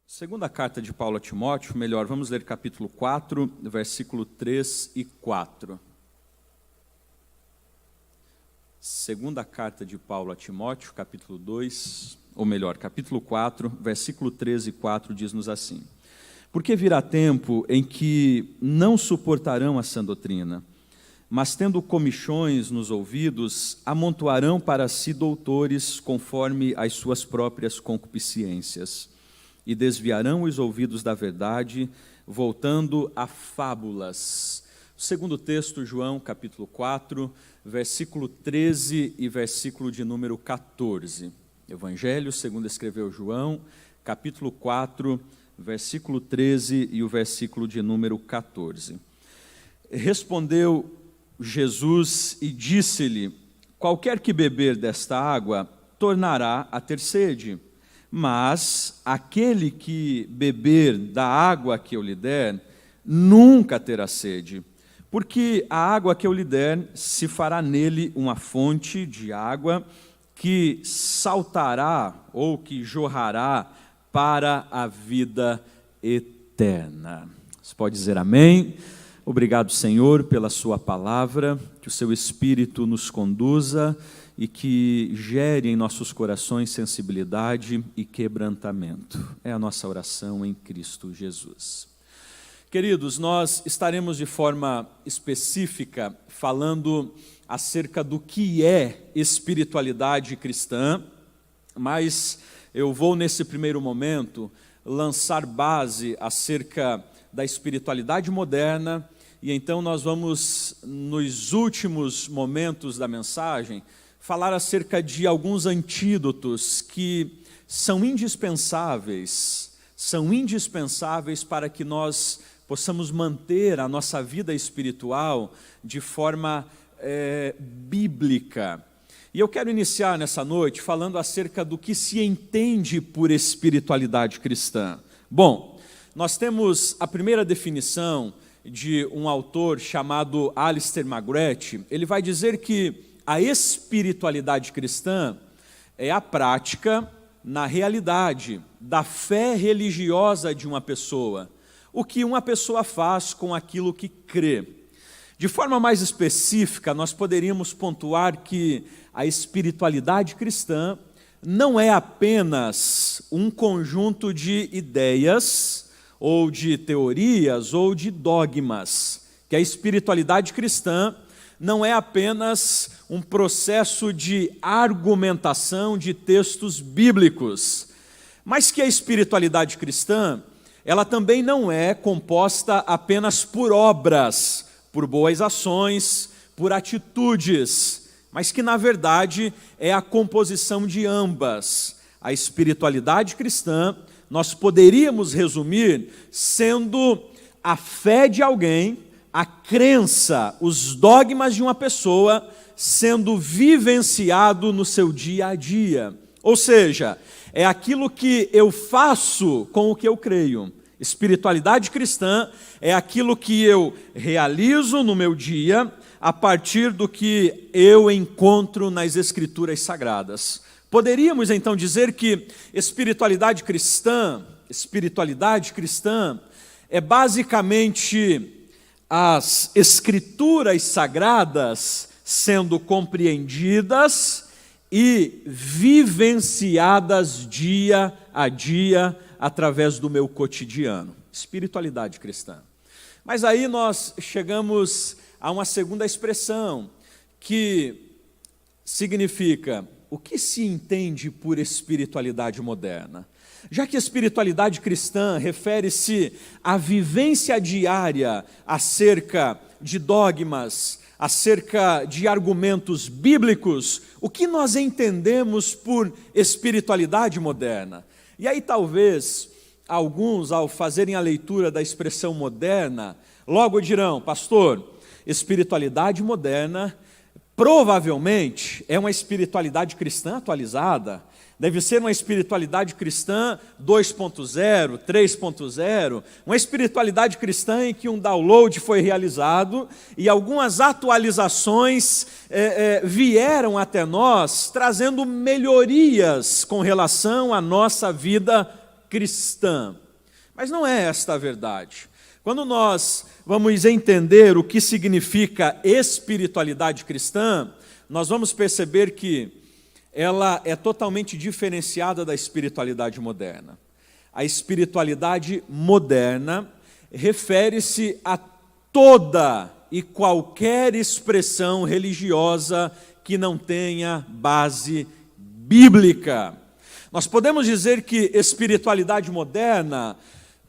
Segunda carta de Paulo a Timóteo, melhor, vamos ler capítulo 4, versículo 3 e 4. Segunda carta de Paulo a Timóteo, capítulo 2, ou melhor, capítulo 4, versículo 3 e 4, diz-nos assim: Porque virá tempo em que não suportarão a sã doutrina, mas tendo comichões nos ouvidos, amontoarão para si doutores conforme as suas próprias concupiscências, e desviarão os ouvidos da verdade, voltando a fábulas. O segundo texto, João, capítulo 4, versículo 13 e versículo de número 14. Evangelho segundo escreveu João, capítulo 4, versículo 13 e o versículo de número 14. Respondeu Jesus e disse-lhe: Qualquer que beber desta água tornará a ter sede, mas aquele que beber da água que eu lhe der, nunca terá sede, porque a água que eu lhe der se fará nele uma fonte de água que saltará ou que jorrará para a vida eterna. Você pode dizer amém? Obrigado, Senhor, pela sua palavra, que o seu Espírito nos conduza e que gere em nossos corações sensibilidade e quebrantamento. É a nossa oração em Cristo Jesus. Queridos, nós estaremos de forma específica falando acerca do que é espiritualidade cristã, mas eu vou nesse primeiro momento lançar base acerca da espiritualidade moderna, e então nós vamos, nos últimos momentos da mensagem, falar acerca de alguns antídotos que são indispensáveis para que nós possamos manter a nossa vida espiritual de forma bíblica. E eu quero iniciar nessa noite falando acerca do que se entende por espiritualidade cristã. Bom, nós temos a primeira definição de um autor chamado Alistair McGrath. Ele vai dizer que a espiritualidade cristã é a prática, na realidade, da fé religiosa de uma pessoa, o que uma pessoa faz com aquilo que crê. De forma mais específica, nós poderíamos pontuar que a espiritualidade cristã não é apenas um conjunto de ideias, ou de teorias, ou de dogmas, que a espiritualidade cristã não é apenas um processo de argumentação de textos bíblicos, mas que a espiritualidade cristã, ela também não é composta apenas por obras, por boas ações, por atitudes, mas que na verdade é a composição de ambas. A espiritualidade cristã, nós poderíamos resumir sendo a fé de alguém, a crença, os dogmas de uma pessoa sendo vivenciado no seu dia a dia. Ou seja, é aquilo que eu faço com o que eu creio. Espiritualidade cristã é aquilo que eu realizo no meu dia a partir do que eu encontro nas Escrituras Sagradas. Poderíamos então dizer que espiritualidade cristã é basicamente as Escrituras Sagradas sendo compreendidas e vivenciadas dia a dia através do meu cotidiano. Espiritualidade cristã. Mas aí nós chegamos a uma segunda expressão que significa: o que se entende por espiritualidade moderna? Já que a espiritualidade cristã refere-se à vivência diária acerca de dogmas, acerca de argumentos bíblicos, o que nós entendemos por espiritualidade moderna? E aí talvez alguns, ao fazerem a leitura da expressão moderna, logo dirão: pastor, espiritualidade moderna provavelmente é uma espiritualidade cristã atualizada, deve ser uma espiritualidade cristã 2.0, 3.0, uma espiritualidade cristã em que um download foi realizado e algumas atualizações vieram até nós, trazendo melhorias com relação à nossa vida cristã. Mas não é esta a verdade. Quando nós vamos entender o que significa espiritualidade cristã, nós vamos perceber que ela é totalmente diferenciada da espiritualidade moderna. A espiritualidade moderna refere-se a toda e qualquer expressão religiosa que não tenha base bíblica. Nós podemos dizer que espiritualidade moderna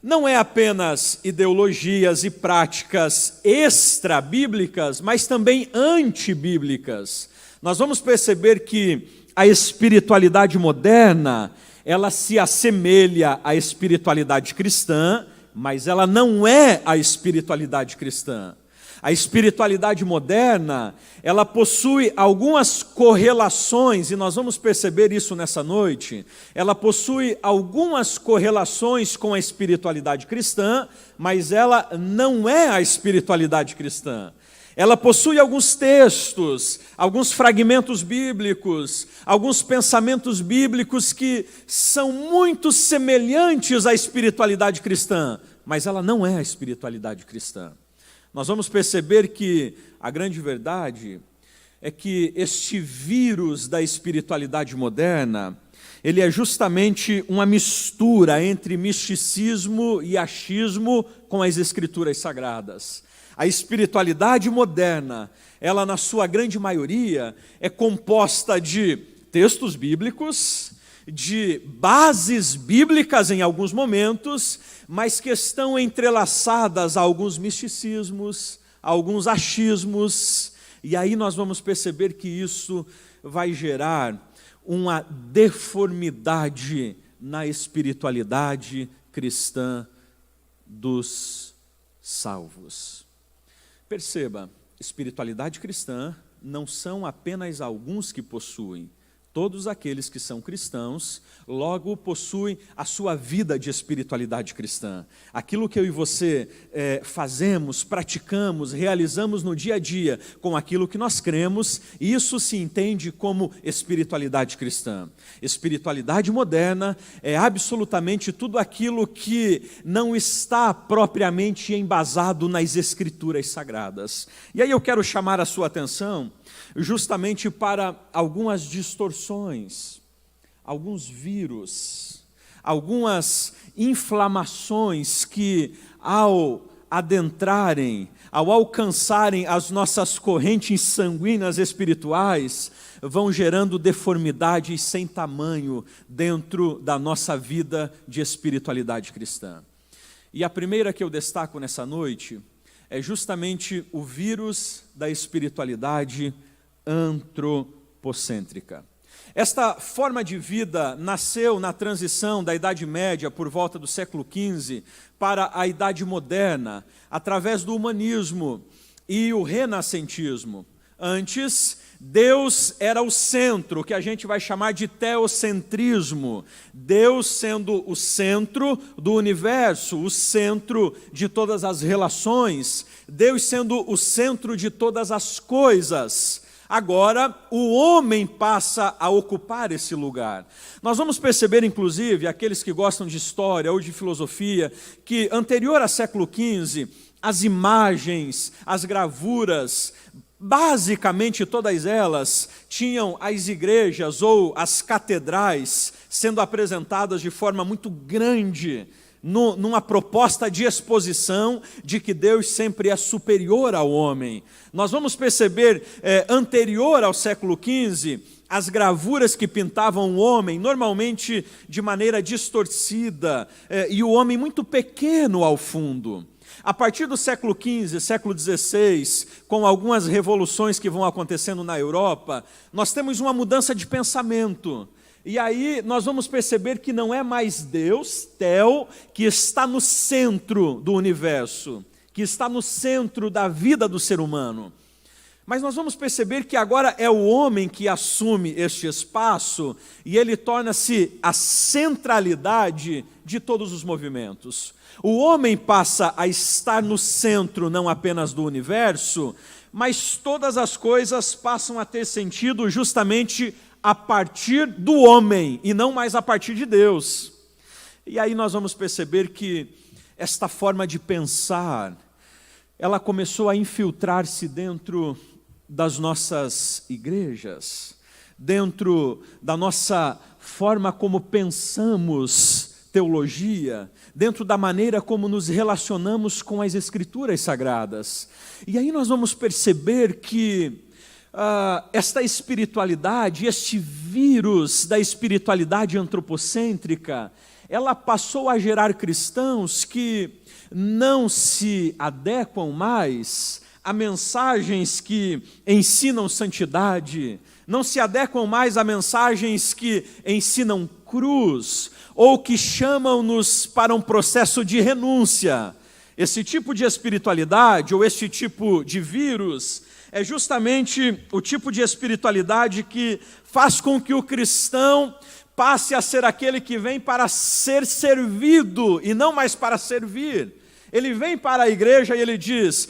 não é apenas ideologias e práticas extra-bíblicas, mas também antibíblicas. Nós vamos perceber que a espiritualidade moderna, ela se assemelha à espiritualidade cristã, mas ela não é a espiritualidade cristã. A espiritualidade moderna, ela possui algumas correlações, e nós vamos perceber isso nessa noite. Ela possui algumas correlações com a espiritualidade cristã, mas ela não é a espiritualidade cristã. Ela possui alguns textos, alguns fragmentos bíblicos, alguns pensamentos bíblicos que são muito semelhantes à espiritualidade cristã, mas ela não é a espiritualidade cristã. Nós vamos perceber que a grande verdade é que este vírus da espiritualidade moderna, ele é justamente uma mistura entre misticismo e achismo com as escrituras sagradas. A espiritualidade moderna, ela na sua grande maioria é composta de textos bíblicos, de bases bíblicas em alguns momentos, mas que estão entrelaçadas a alguns misticismos, a alguns achismos, e aí nós vamos perceber que isso vai gerar uma deformidade na espiritualidade cristã dos salvos. Perceba, espiritualidade cristã não são apenas alguns que possuem. Todos aqueles que são cristãos, logo possuem a sua vida de espiritualidade cristã. Aquilo que eu e você fazemos, praticamos, realizamos no dia a dia com aquilo que nós cremos, isso se entende como espiritualidade cristã. Espiritualidade moderna é absolutamente tudo aquilo que não está propriamente embasado nas escrituras sagradas. E aí eu quero chamar a sua atenção justamente para algumas distorções, alguns vírus, algumas inflamações que, ao adentrarem, ao alcançarem as nossas correntes sanguíneas espirituais, vão gerando deformidades sem tamanho dentro da nossa vida de espiritualidade cristã. E a primeira que eu destaco nessa noite é justamente o vírus da espiritualidade antropocêntrica. Esta forma de vida nasceu na transição da Idade Média, por volta do século XV, para a Idade Moderna, através do humanismo e o renascentismo. Antes, Deus era o centro, que a gente vai chamar de teocentrismo. Deus sendo o centro do universo, o centro de todas as relações, Deus sendo o centro de todas as coisas. Agora, o homem passa a ocupar esse lugar. Nós vamos perceber, inclusive, aqueles que gostam de história ou de filosofia, que anterior ao século XV, as imagens, as gravuras, basicamente todas elas tinham as igrejas ou as catedrais sendo apresentadas de forma muito grande, numa proposta de exposição de que Deus sempre é superior ao homem. Nós vamos perceber, anterior ao século XV, as gravuras que pintavam o homem, normalmente de maneira distorcida, e o homem muito pequeno ao fundo. A partir do século XV, século XVI, com algumas revoluções que vão acontecendo na Europa, nós temos uma mudança de pensamento. E aí nós vamos perceber que não é mais Deus, Theo, que está no centro do universo, que está no centro da vida do ser humano. Mas nós vamos perceber que agora é o homem que assume este espaço e ele torna-se a centralidade de todos os movimentos. O homem passa a estar no centro não apenas do universo, mas todas as coisas passam a ter sentido justamente a partir do homem e não mais a partir de Deus. E aí nós vamos perceber que esta forma de pensar, ela começou a infiltrar-se dentro das nossas igrejas, dentro da nossa forma como pensamos teologia, dentro da maneira como nos relacionamos com as Escrituras Sagradas. E aí nós vamos perceber que esta espiritualidade, este vírus da espiritualidade antropocêntrica, ela passou a gerar cristãos que não se adequam mais a mensagens que ensinam santidade, não se adequam mais a mensagens que ensinam cruz, ou que chamam-nos para um processo de renúncia. Esse tipo de espiritualidade, ou este tipo de vírus, é justamente o tipo de espiritualidade que faz com que o cristão passe a ser aquele que vem para ser servido e não mais para servir. Ele vem para a igreja e ele diz,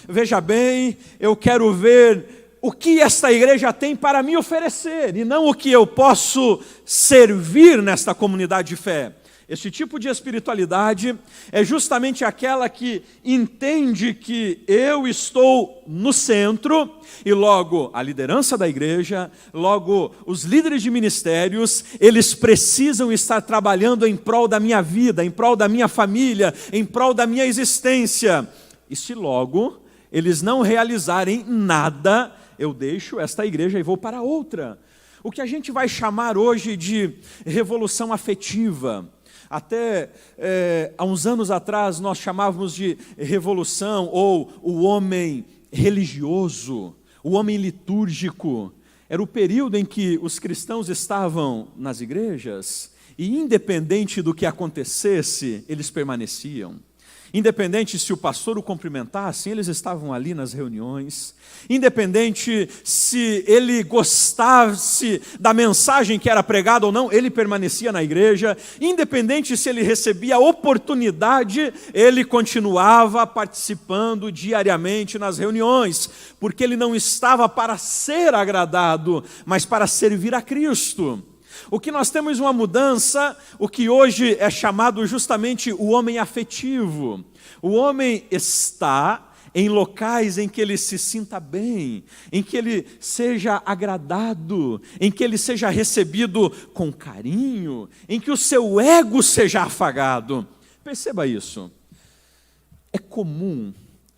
veja bem, eu quero ver o que esta igreja tem para me oferecer, e não o que eu posso servir nesta comunidade de fé. Este tipo de espiritualidade é justamente aquela que entende que eu estou no centro e logo a liderança da igreja, logo os líderes de ministérios, eles precisam estar trabalhando em prol da minha vida, em prol da minha família, em prol da minha existência. E se logo eles não realizarem nada, eu deixo esta igreja e vou para outra. O que a gente vai chamar hoje de revolução afetiva. Até há uns anos atrás nós chamávamos de revolução ou o homem religioso, o homem litúrgico. Era o período em que os cristãos estavam nas igrejas e independente do que acontecesse, eles permaneciam. Independente se o pastor o cumprimentasse, eles estavam ali nas reuniões. Independente se ele gostasse da mensagem que era pregada ou não, ele permanecia na igreja. Independente se ele recebia oportunidade, ele continuava participando diariamente nas reuniões, porque ele não estava para ser agradado, mas para servir a Cristo. O que nós temos uma mudança, o que hoje é chamado justamente o homem afetivo. O homem está em locais em que ele se sinta bem, em que ele seja agradado, em que ele seja recebido com carinho, em que o seu ego seja afagado. Perceba isso. É comum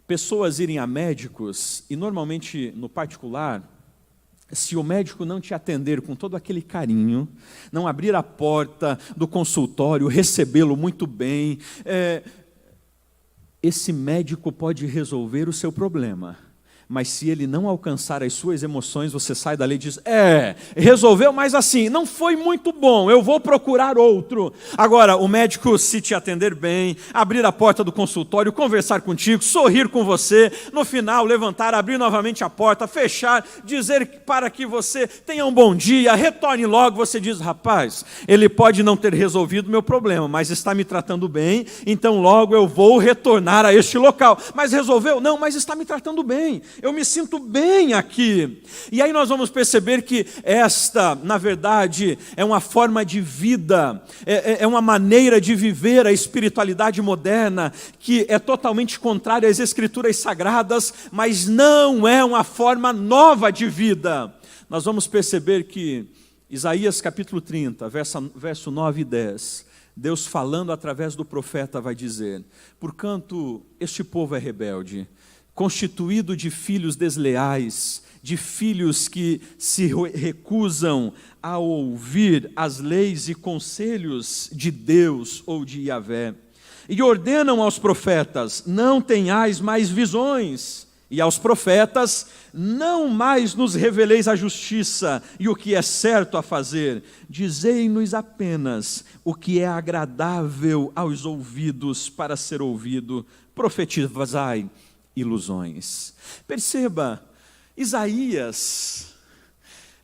pessoas irem a médicos, e normalmente no particular, se o médico não te atender com todo aquele carinho, não abrir a porta do consultório, recebê-lo muito bem, esse médico pode resolver o seu problema. Mas se ele não alcançar as suas emoções, você sai dali e diz, resolveu, mas assim, não foi muito bom, eu vou procurar outro. Agora, o médico, se te atender bem, abrir a porta do consultório, conversar contigo, sorrir com você, no final, levantar, abrir novamente a porta, fechar, dizer para que você tenha um bom dia, retorne logo, você diz, rapaz, ele pode não ter resolvido o meu problema, mas está me tratando bem, então logo eu vou retornar a este local. Mas resolveu? Não, mas está me tratando bem. Eu me sinto bem aqui. E aí nós vamos perceber que esta, na verdade, é uma forma de vida, é uma maneira de viver a espiritualidade moderna, que é totalmente contrária às Escrituras Sagradas, mas não é uma forma nova de vida. Nós vamos perceber que Isaías capítulo 30, verso 9 e 10, Deus falando através do profeta vai dizer, porquanto este povo é rebelde, constituído de filhos desleais, de filhos que se recusam a ouvir as leis e conselhos de Deus ou de Yahvé, e ordenam aos profetas, não tenhais mais visões, e aos profetas, não mais nos reveleis a justiça e o que é certo a fazer, dizei-nos apenas o que é agradável aos ouvidos para ser ouvido, profetizai ilusões. Perceba, Isaías,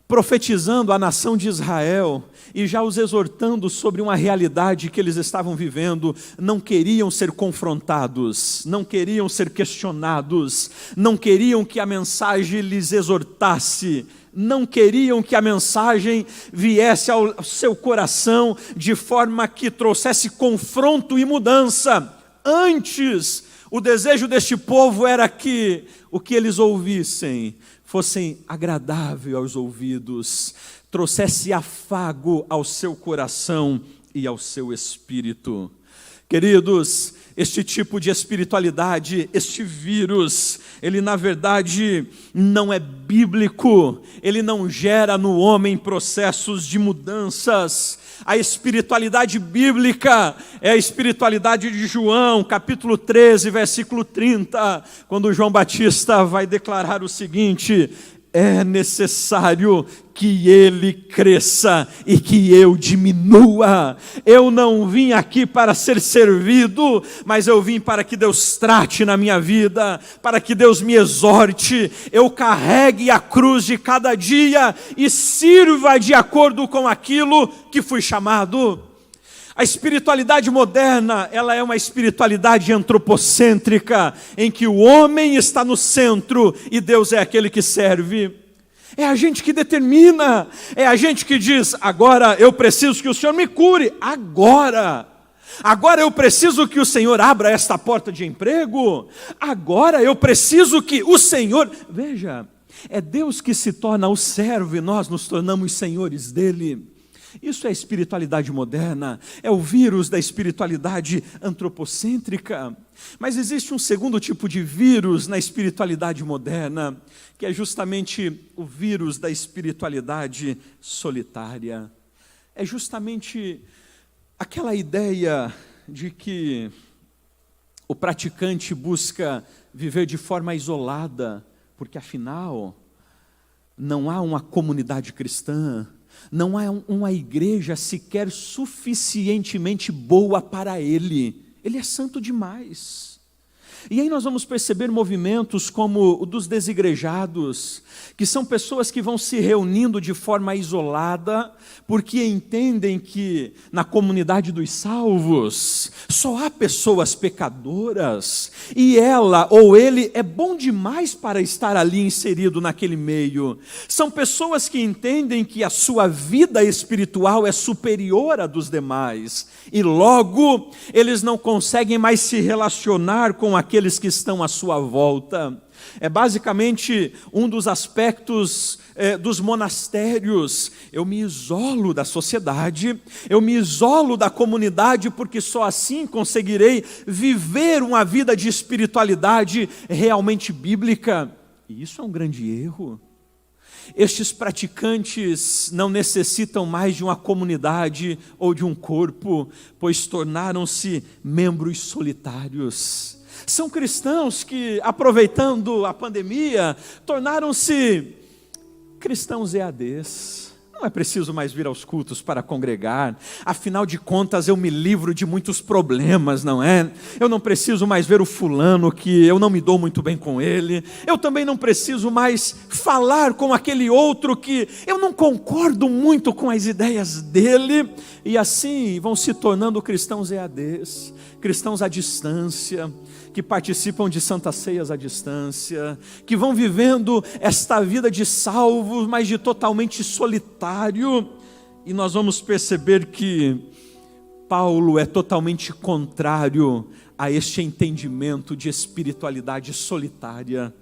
profetizando a nação de Israel e já os exortando sobre uma realidade que eles estavam vivendo, não queriam ser confrontados, não queriam ser questionados, não queriam que a mensagem lhes exortasse não queriam que a mensagem viesse ao seu coração de forma que trouxesse confronto e mudança. Antes, o desejo deste povo era que o que eles ouvissem fosse agradável aos ouvidos, trouxesse afago ao seu coração e ao seu espírito. Queridos, este tipo de espiritualidade, este vírus, ele na verdade não é bíblico, ele não gera no homem processos de mudanças. A espiritualidade bíblica é a espiritualidade de João, capítulo 13, versículo 30, quando João Batista vai declarar o seguinte: é necessário que ele cresça e que eu diminua. Eu não vim aqui para ser servido, mas eu vim para que Deus trate na minha vida, para que Deus me exorte, eu carregue a cruz de cada dia e sirva de acordo com aquilo que fui chamado. A espiritualidade moderna, ela é uma espiritualidade antropocêntrica, em que o homem está no centro e Deus é aquele que serve. É a gente que determina, é a gente que diz: agora eu preciso que o Senhor me cure, agora eu preciso que o Senhor abra esta porta de emprego, agora eu preciso que o Senhor... Veja, é Deus que se torna o servo e nós nos tornamos senhores dele. Isso é a espiritualidade moderna, é o vírus da espiritualidade antropocêntrica. Mas existe um segundo tipo de vírus na espiritualidade moderna, que é justamente o vírus da espiritualidade solitária. É justamente aquela ideia de que o praticante busca viver de forma isolada, porque afinal não há uma comunidade cristã, não há uma igreja sequer suficientemente boa para ele. Ele é santo demais. E aí nós vamos perceber movimentos como o dos desigrejados, que são pessoas que vão se reunindo de forma isolada, porque entendem que na comunidade dos salvos só há pessoas pecadoras, e ela ou ele é bom demais para estar ali inserido naquele meio. São pessoas que entendem que a sua vida espiritual é superior à dos demais, e logo eles não conseguem mais se relacionar com aqueles que estão à sua volta. É basicamente um dos aspectos dos monastérios. Eu me isolo da sociedade, eu me isolo da comunidade, porque só assim conseguirei viver uma vida de espiritualidade realmente bíblica. E isso é um grande erro. Estes praticantes não necessitam mais de uma comunidade ou de um corpo, pois tornaram-se membros solitários. São cristãos que, aproveitando a pandemia, tornaram-se cristãos EADs. Não é preciso mais vir aos cultos para congregar, afinal de contas eu me livro de muitos problemas, não é? Eu não preciso mais ver o fulano que eu não me dou muito bem com ele, eu também não preciso mais falar com aquele outro que eu não concordo muito com as ideias dele, e assim vão se tornando cristãos EADs, cristãos à distância, que participam de santas ceias à distância, que vão vivendo esta vida de salvos, mas de totalmente solitário. E nós vamos perceber que Paulo é totalmente contrário a este entendimento de espiritualidade solitária.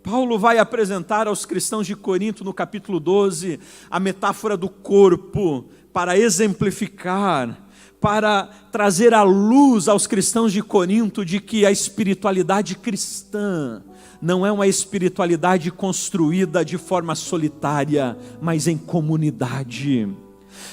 Paulo vai apresentar aos cristãos de Corinto, no capítulo 12, a metáfora do corpo, para exemplificar, para trazer à luz aos cristãos de Corinto de que a espiritualidade cristã não é uma espiritualidade construída de forma solitária, mas em comunidade.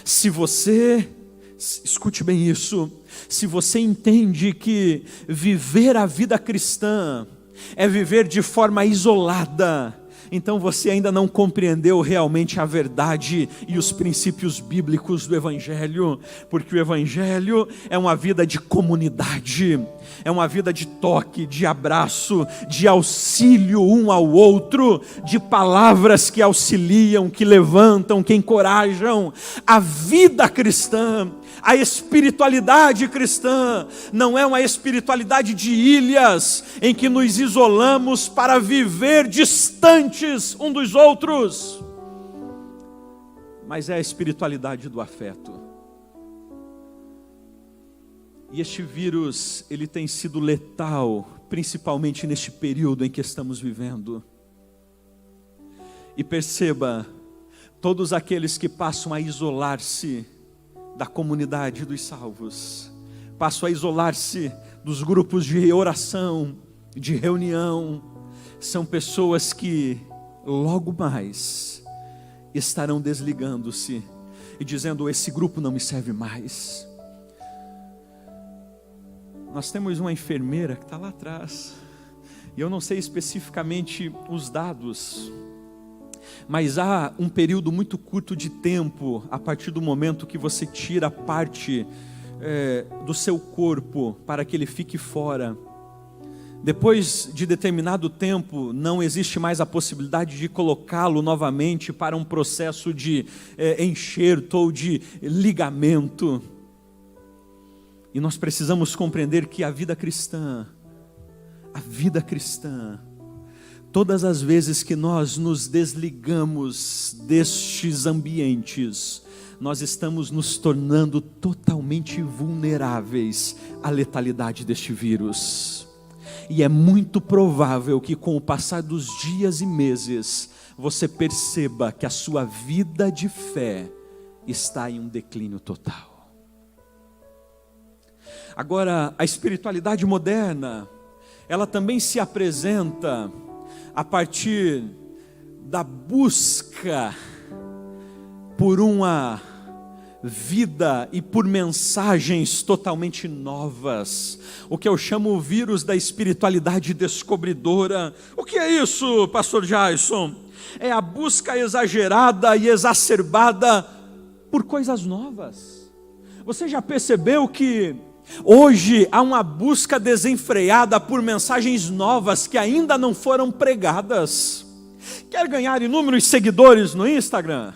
Se você, escute bem isso, se você entende que viver a vida cristã é viver de forma isolada, então você ainda não compreendeu realmente a verdade e os princípios bíblicos do Evangelho, porque o Evangelho é uma vida de comunidade, é uma vida de toque, de abraço, de auxílio um ao outro, de palavras que auxiliam, que levantam, que encorajam. A vida cristã, a espiritualidade cristã não é uma espiritualidade de ilhas em que nos isolamos para viver distantes um dos outros. mas é a espiritualidade do afeto. E este vírus, ele tem sido letal, principalmente neste período em que estamos vivendo. E perceba, todos aqueles que passam a isolar-se da comunidade dos salvos, passam a isolar-se dos grupos de oração, de reunião, são pessoas que logo mais estarão desligando-se e dizendo: esse grupo não me serve mais. Nós temos uma enfermeira que está lá atrás, e eu não sei especificamente os dados, mas há um período muito curto de tempo, a partir do momento que você tira parte do seu corpo para que ele fique fora. Depois de determinado tempo, não existe mais a possibilidade de colocá-lo novamente para um processo de enxerto ou de ligamento. E nós precisamos compreender que a vida cristã, todas as vezes que nós nos desligamos destes ambientes, nós estamos nos tornando totalmente vulneráveis à letalidade deste vírus. E é muito provável que com o passar dos dias e meses, você perceba que a sua vida de fé está em um declínio total. Agora, a espiritualidade moderna, ela também se apresenta a partir da busca por uma vida e por mensagens totalmente novas, o que eu chamo o vírus da espiritualidade descobridora. O que é isso, pastor Jason? É a busca exagerada e exacerbada por coisas novas. Você já percebeu que hoje há uma busca desenfreada por mensagens novas que ainda não foram pregadas? Quer ganhar inúmeros seguidores no Instagram?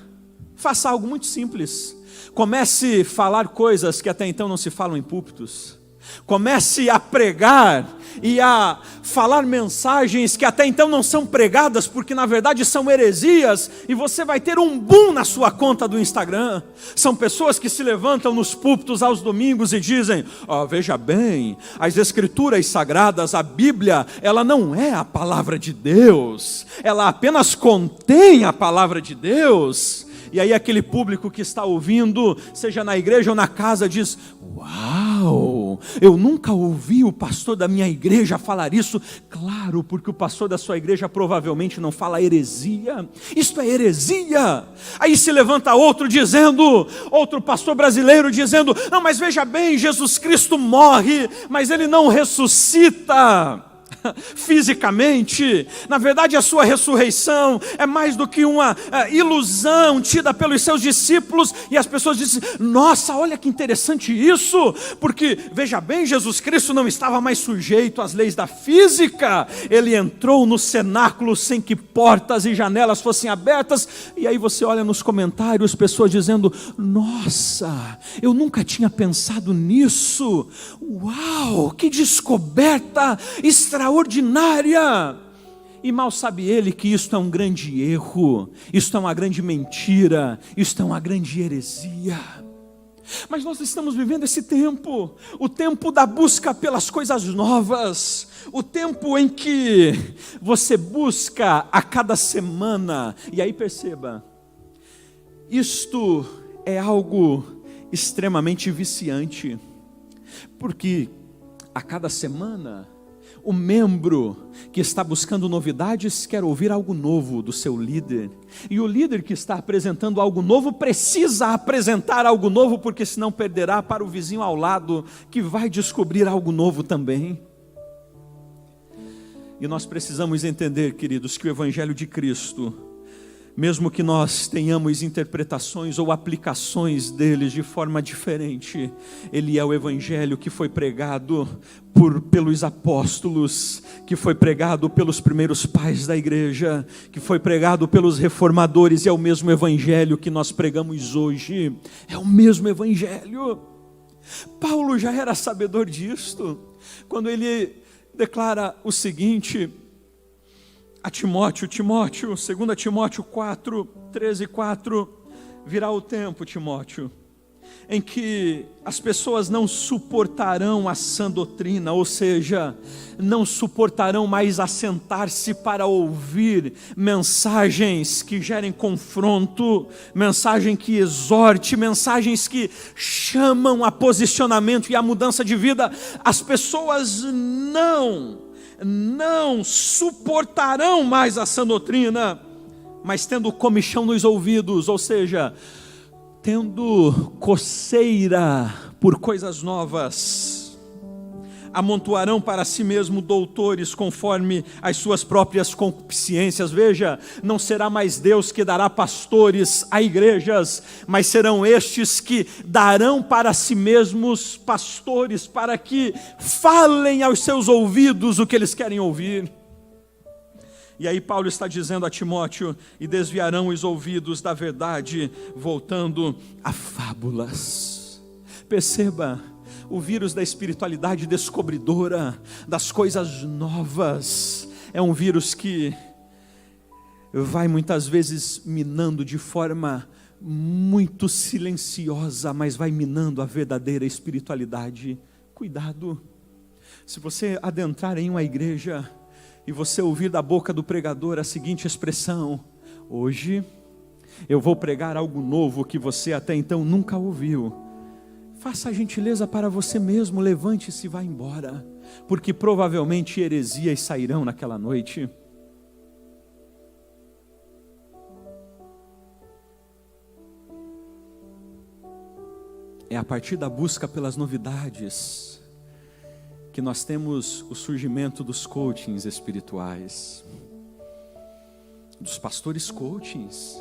Faça algo muito simples. Comece a falar coisas que até então não se falam em púlpitos. Comece a pregar e a falar mensagens que até então não são pregadas, porque na verdade são heresias, e você vai ter um boom na sua conta do Instagram. São pessoas que se levantam nos púlpitos aos domingos e dizem: veja bem, as escrituras sagradas, a Bíblia, ela não é a palavra de Deus, ela apenas contém a palavra de Deus. E aí aquele público que está ouvindo, seja na igreja ou na casa, diz: uau, eu nunca ouvi o pastor da minha igreja falar isso. Claro, porque o pastor da sua igreja provavelmente não fala heresia. Isto é heresia. Aí se levanta outro pastor brasileiro dizendo: não, mas veja bem, Jesus Cristo morre, mas ele não ressuscita fisicamente. Na verdade, a sua ressurreição é mais do que uma ilusão tida pelos seus discípulos. E as pessoas dizem: nossa, olha que interessante isso, porque veja bem, Jesus Cristo não estava mais sujeito às leis da física. Ele entrou no cenáculo sem que portas e janelas fossem abertas. E aí você olha nos comentários, pessoas dizendo: nossa, eu nunca tinha pensado nisso. Uau, que descoberta extraordinária. E mal sabe ele que isto é um grande erro, isto é uma grande mentira, isto é uma grande heresia. Mas nós estamos vivendo esse tempo, o tempo da busca pelas coisas novas, o tempo em que você busca a cada semana. E aí perceba, isto é algo extremamente viciante, porque a cada semana o membro que está buscando novidades quer ouvir algo novo do seu líder. E o líder que está apresentando algo novo precisa apresentar algo novo, porque senão perderá para o vizinho ao lado, que vai descobrir algo novo também. E nós precisamos entender, queridos, que o Evangelho de Cristo, mesmo que nós tenhamos interpretações ou aplicações deles de forma diferente, ele é o Evangelho que foi pregado pelos apóstolos, que foi pregado pelos primeiros pais da igreja, que foi pregado pelos reformadores, e é o mesmo Evangelho que nós pregamos hoje, é o mesmo Evangelho. Paulo já era sabedor disto, quando ele declara o seguinte a Timóteo, 2 Timóteo 4, 13 e 4, Virá o tempo, Timóteo, em que as pessoas não suportarão a sã doutrina, ou seja, não suportarão mais assentar-se para ouvir mensagens que gerem confronto, mensagem que exorte, mensagens que chamam a posicionamento e a mudança de vida. As pessoas não suportarão mais a sã doutrina, mas tendo comichão nos ouvidos, ou seja, tendo coceira por coisas novas, amontoarão para si mesmo doutores conforme as suas próprias concupiscências. Veja, não será mais Deus que dará pastores a igrejas, mas serão estes que darão para si mesmos pastores, para que falem aos seus ouvidos o que eles querem ouvir. E aí Paulo está dizendo a Timóteo: e desviarão os ouvidos da verdade, voltando a fábulas. Perceba, o vírus da espiritualidade descobridora, das coisas novas, é um vírus que vai muitas vezes minando de forma muito silenciosa, mas vai minando a verdadeira espiritualidade. Cuidado, se você adentrar em uma igreja e você ouvir da boca do pregador a seguinte expressão: hoje eu vou pregar algo novo que você até então nunca ouviu, faça a gentileza para você mesmo, levante-se e vá embora, porque provavelmente heresias sairão naquela noite. É a partir da busca pelas novidades que nós temos o surgimento dos coachings espirituais, dos pastores coachings,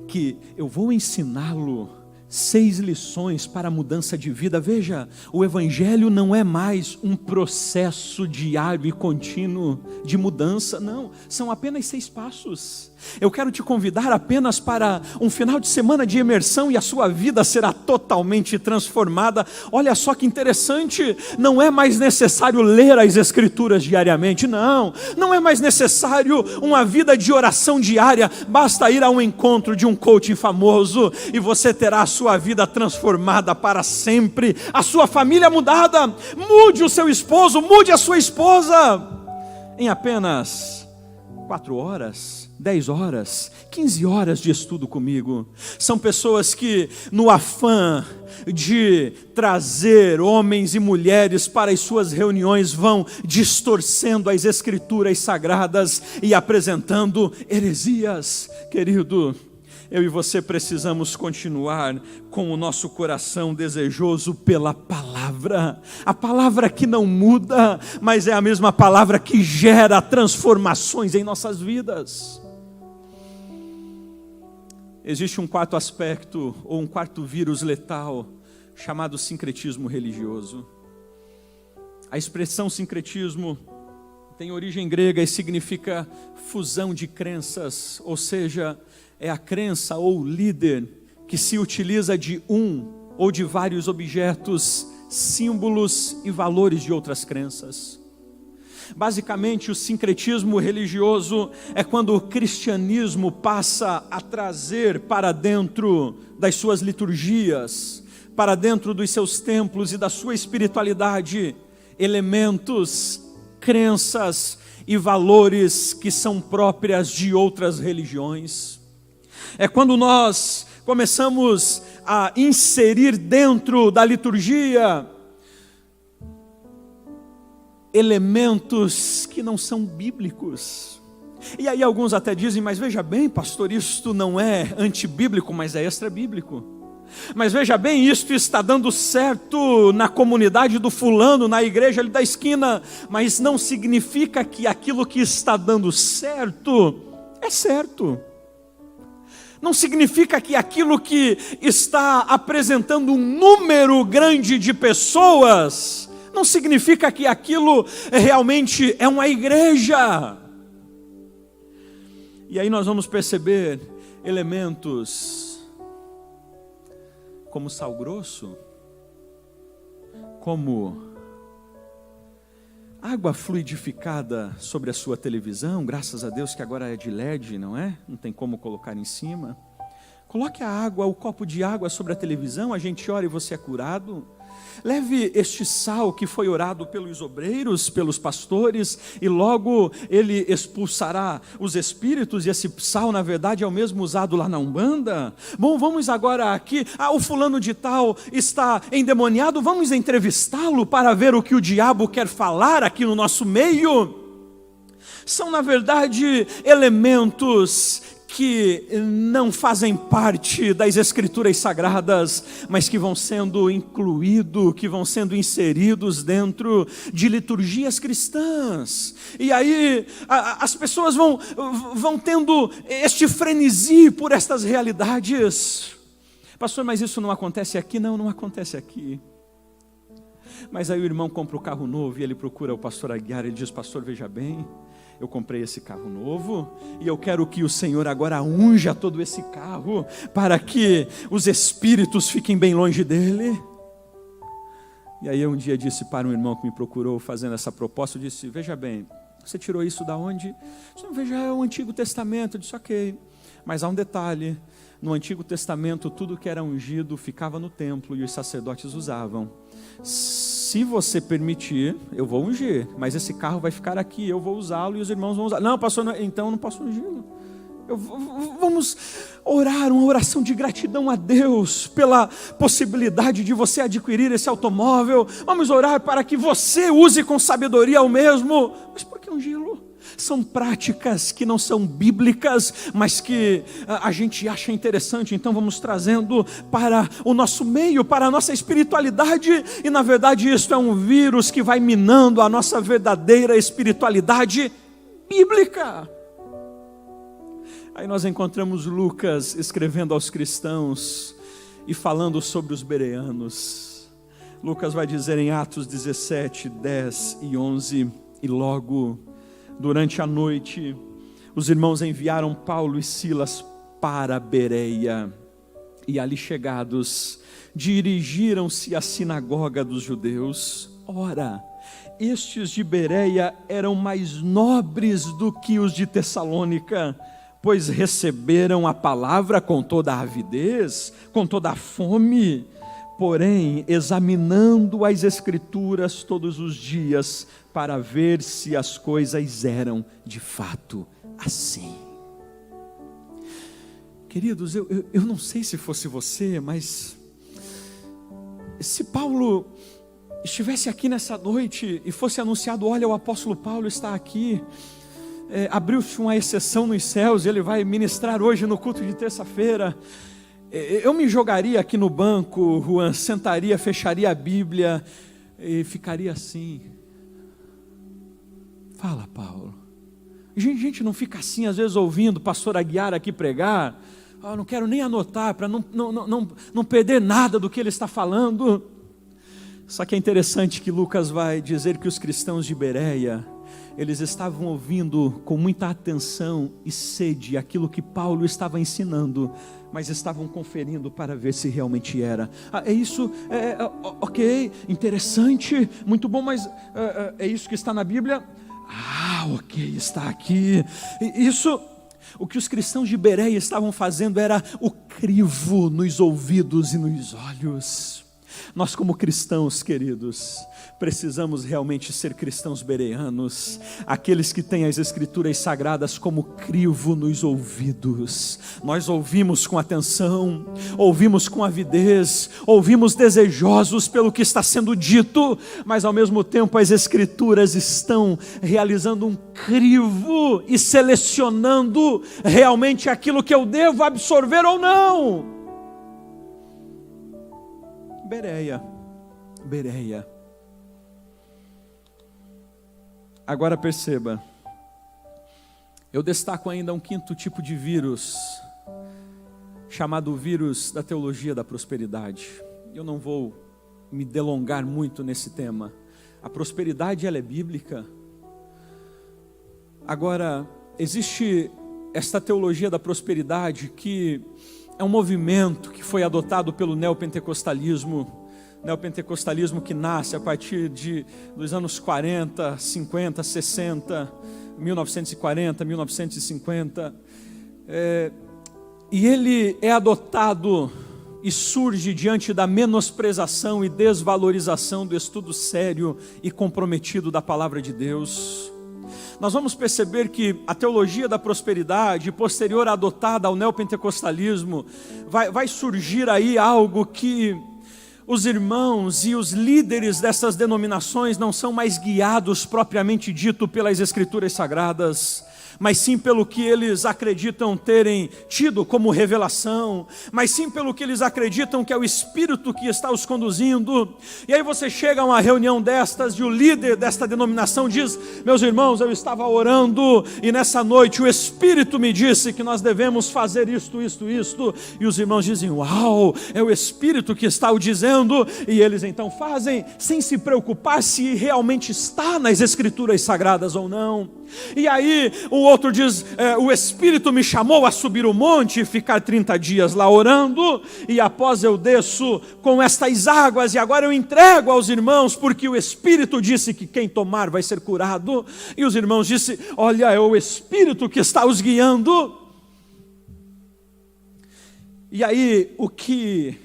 que eu vou ensiná-lo 6 lições para a mudança de vida. Veja, o evangelho não é mais um processo diário e contínuo de mudança, não, são apenas 6 passos. Eu quero te convidar apenas para um final de semana de imersão e a sua vida será totalmente transformada. Olha só que interessante, não é mais necessário ler as escrituras diariamente, não é mais necessário uma vida de oração diária, basta ir a um encontro de um coaching famoso e você terá a sua vida transformada para sempre, a sua família mudada. Mude o seu esposo, mude a sua esposa, em apenas 4 horas, 10 horas, 15 horas de estudo comigo. São pessoas que, no afã de trazer homens e mulheres para as suas reuniões, vão distorcendo as escrituras sagradas e apresentando heresias. Querido, eu e você precisamos continuar com o nosso coração desejoso pela palavra, a palavra que não muda, mas é a mesma palavra que gera transformações em nossas vidas. Existe um quarto aspecto, ou um quarto vírus letal, chamado sincretismo religioso. A expressão sincretismo tem origem grega e significa fusão de crenças, ou seja, é a crença ou líder que se utiliza de um ou de vários objetos, símbolos e valores de outras crenças. Basicamente, o sincretismo religioso é quando o cristianismo passa a trazer para dentro das suas liturgias, para dentro dos seus templos e da sua espiritualidade, elementos, crenças e valores que são próprias de outras religiões. É quando nós começamos a inserir dentro da liturgia elementos que não são bíblicos. E aí alguns até dizem: mas veja bem, pastor, isto não é antibíblico, mas é extra-bíblico. Mas veja bem, isto está dando certo na comunidade do fulano, na igreja ali da esquina, mas não significa que aquilo que está dando certo é certo. Não significa que aquilo que está apresentando um número grande de pessoas, não significa que aquilo realmente é uma igreja. E aí nós vamos perceber elementos como sal grosso, como água fluidificada sobre a sua televisão, graças a Deus que agora é de LED, não é? Não tem como colocar em cima. Coloque a água, o copo de água sobre a televisão, a gente ora e você é curado. Leve este sal que foi orado pelos obreiros, pelos pastores, e logo ele expulsará os espíritos, e esse sal na verdade é o mesmo usado lá na Umbanda. Bom, vamos agora aqui, o fulano de tal está endemoniado, vamos entrevistá-lo para ver o que o diabo quer falar aqui no nosso meio. São na verdade elementos que não fazem parte das escrituras sagradas, mas que vão sendo incluídos, que vão sendo inseridos dentro de liturgias cristãs. E aí as pessoas vão tendo este frenesi por estas realidades. Pastor, mas isso não acontece aqui? Não acontece aqui. Mas aí o irmão compra o carro novo e ele procura o pastor Aguiar, ele diz: pastor, veja bem, eu comprei esse carro novo e eu quero que o Senhor agora unja todo esse carro para que os espíritos fiquem bem longe dele. E aí eu um dia disse para um irmão que me procurou fazendo essa proposta, eu disse: veja bem, você tirou isso da onde? Você não veja, é o Antigo Testamento. Eu disse: ok, mas há um detalhe, no Antigo Testamento tudo que era ungido ficava no templo e os sacerdotes usavam. Se você permitir, eu vou ungir, mas esse carro vai ficar aqui, eu vou usá-lo e os irmãos vão usar. Não, pastor, então eu não posso ungir-lo. Vamos orar uma oração de gratidão a Deus pela possibilidade de você adquirir esse automóvel. Vamos orar para que você use com sabedoria o mesmo. Mas por que ungí-lo? São práticas que não são bíblicas, mas que a gente acha interessante, então vamos trazendo para o nosso meio, para a nossa espiritualidade, e na verdade isso é um vírus que vai minando a nossa verdadeira espiritualidade bíblica. Aí nós encontramos Lucas escrevendo aos cristãos e falando sobre os bereanos. Lucas vai dizer em Atos 17, 10 e 11, e logo durante a noite, os irmãos enviaram Paulo e Silas para Bereia, e ali chegados, dirigiram-se à sinagoga dos judeus. Ora, estes de Bereia eram mais nobres do que os de Tessalônica, pois receberam a palavra com toda a avidez, com toda a fome. Porém, examinando as Escrituras todos os dias, para ver se as coisas eram de fato assim. Queridos, eu não sei se fosse você, mas se Paulo estivesse aqui nessa noite e fosse anunciado: olha, o apóstolo Paulo está aqui, abriu-se uma exceção nos céus, ele vai ministrar hoje no culto de terça-feira. Eu me jogaria aqui no banco, Juan, sentaria, fecharia a Bíblia e ficaria assim. Fala, Paulo. Gente não fica assim, às vezes, ouvindo o pastor Aguiar aqui pregar. Não quero nem anotar para não perder nada do que ele está falando. Só que é interessante que Lucas vai dizer que os cristãos de Bereia, eles estavam ouvindo com muita atenção e sede aquilo que Paulo estava ensinando, mas estavam conferindo para ver se realmente era. É isso? Ok, interessante, muito bom, mas é isso que está na Bíblia? Ok, está aqui. Isso, o que os cristãos de Bereia estavam fazendo era o crivo nos ouvidos e nos olhos. Nós, como cristãos, queridos, precisamos realmente ser cristãos bereanos, aqueles que têm as Escrituras sagradas como crivo nos ouvidos. Nós ouvimos com atenção, ouvimos com avidez, ouvimos desejosos pelo que está sendo dito, mas ao mesmo tempo as Escrituras estão realizando um crivo e selecionando realmente aquilo que eu devo absorver ou não. Bereia. Agora perceba, eu destaco ainda um quinto tipo de vírus, chamado vírus da teologia da prosperidade. Eu não vou me delongar muito nesse tema. A prosperidade, ela é bíblica. Agora, existe esta teologia da prosperidade que é um movimento que foi adotado pelo neopentecostalismo que nasce a partir dos anos 40, 50, 60, 1940, 1950. E ele é adotado e surge diante da menosprezação e desvalorização do estudo sério e comprometido da palavra de Deus. Nós vamos perceber que a teologia da prosperidade, posterior adotada ao neopentecostalismo, vai surgir aí algo que os irmãos e os líderes dessas denominações não são mais guiados propriamente dito pelas Escrituras Sagradas, mas sim pelo que eles acreditam terem tido como revelação, mas sim pelo que eles acreditam que é o Espírito que está os conduzindo. E aí você chega a uma reunião destas e o líder desta denominação diz: meus irmãos, eu estava orando e nessa noite o Espírito me disse que nós devemos fazer isto. E os irmãos dizem: uau, é o Espírito que está o dizendo. E eles então fazem sem se preocupar se realmente está nas Escrituras Sagradas ou não. E aí o outro diz: o Espírito me chamou a subir o monte e ficar 30 dias lá orando, e após eu desço com estas águas, e agora eu entrego aos irmãos, porque o Espírito disse que quem tomar vai ser curado. E os irmãos disseram: olha, é o Espírito que está os guiando. E aí o que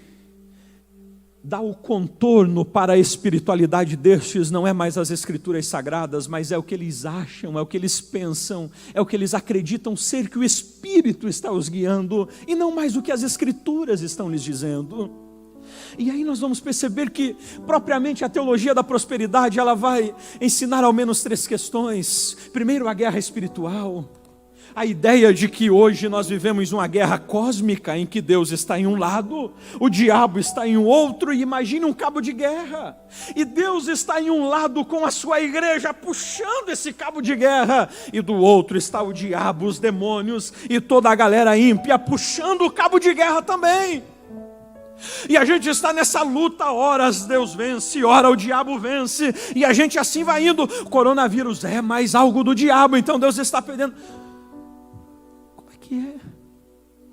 dá o contorno para a espiritualidade destes não é mais as Escrituras Sagradas, mas é o que eles acham, é o que eles pensam, é o que eles acreditam ser que o Espírito está os guiando, e não mais o que as Escrituras estão lhes dizendo. E aí nós vamos perceber que propriamente a teologia da prosperidade, ela vai ensinar ao menos 3 questões. Primeiro, a guerra espiritual. A ideia de que hoje nós vivemos uma guerra cósmica em que Deus está em um lado, o diabo está em um outro, e imagine um cabo de guerra. E Deus está em um lado com a sua igreja puxando esse cabo de guerra, e do outro está o diabo, os demônios e toda a galera ímpia puxando o cabo de guerra também. E a gente está nessa luta, horas Deus vence, ora o diabo vence, e a gente assim vai indo. Coronavírus é mais algo do diabo, então Deus está perdendo.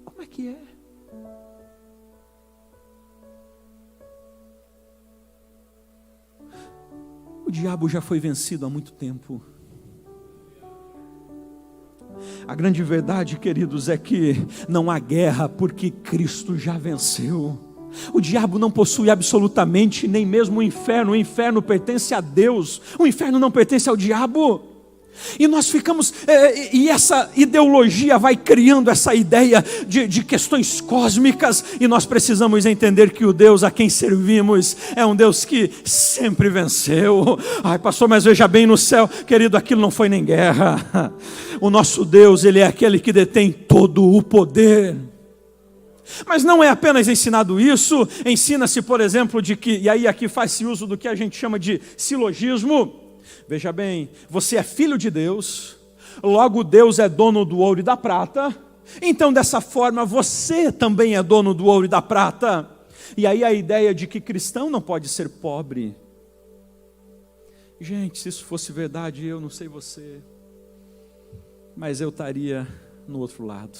Como é que é? O diabo já foi vencido há muito tempo. A grande verdade, queridos, é que não há guerra porque Cristo já venceu. O diabo não possui absolutamente nem mesmo o inferno pertence a Deus, o inferno não pertence ao diabo. E nós ficamos, e essa ideologia vai criando essa ideia de questões cósmicas, e nós precisamos entender que o Deus a quem servimos é um Deus que sempre venceu. Ai, pastor, mas veja bem no céu, querido, aquilo não foi nem guerra. O nosso Deus, Ele é aquele que detém todo o poder. Mas não é apenas ensinado isso, ensina-se, por exemplo, de que, e aí aqui faz-se uso do que a gente chama de silogismo. Veja bem, você é filho de Deus, logo Deus é dono do ouro e da prata, então dessa forma você também é dono do ouro e da prata. E aí a ideia de que cristão não pode ser pobre. Gente, se isso fosse verdade, eu não sei você, mas eu estaria no outro lado.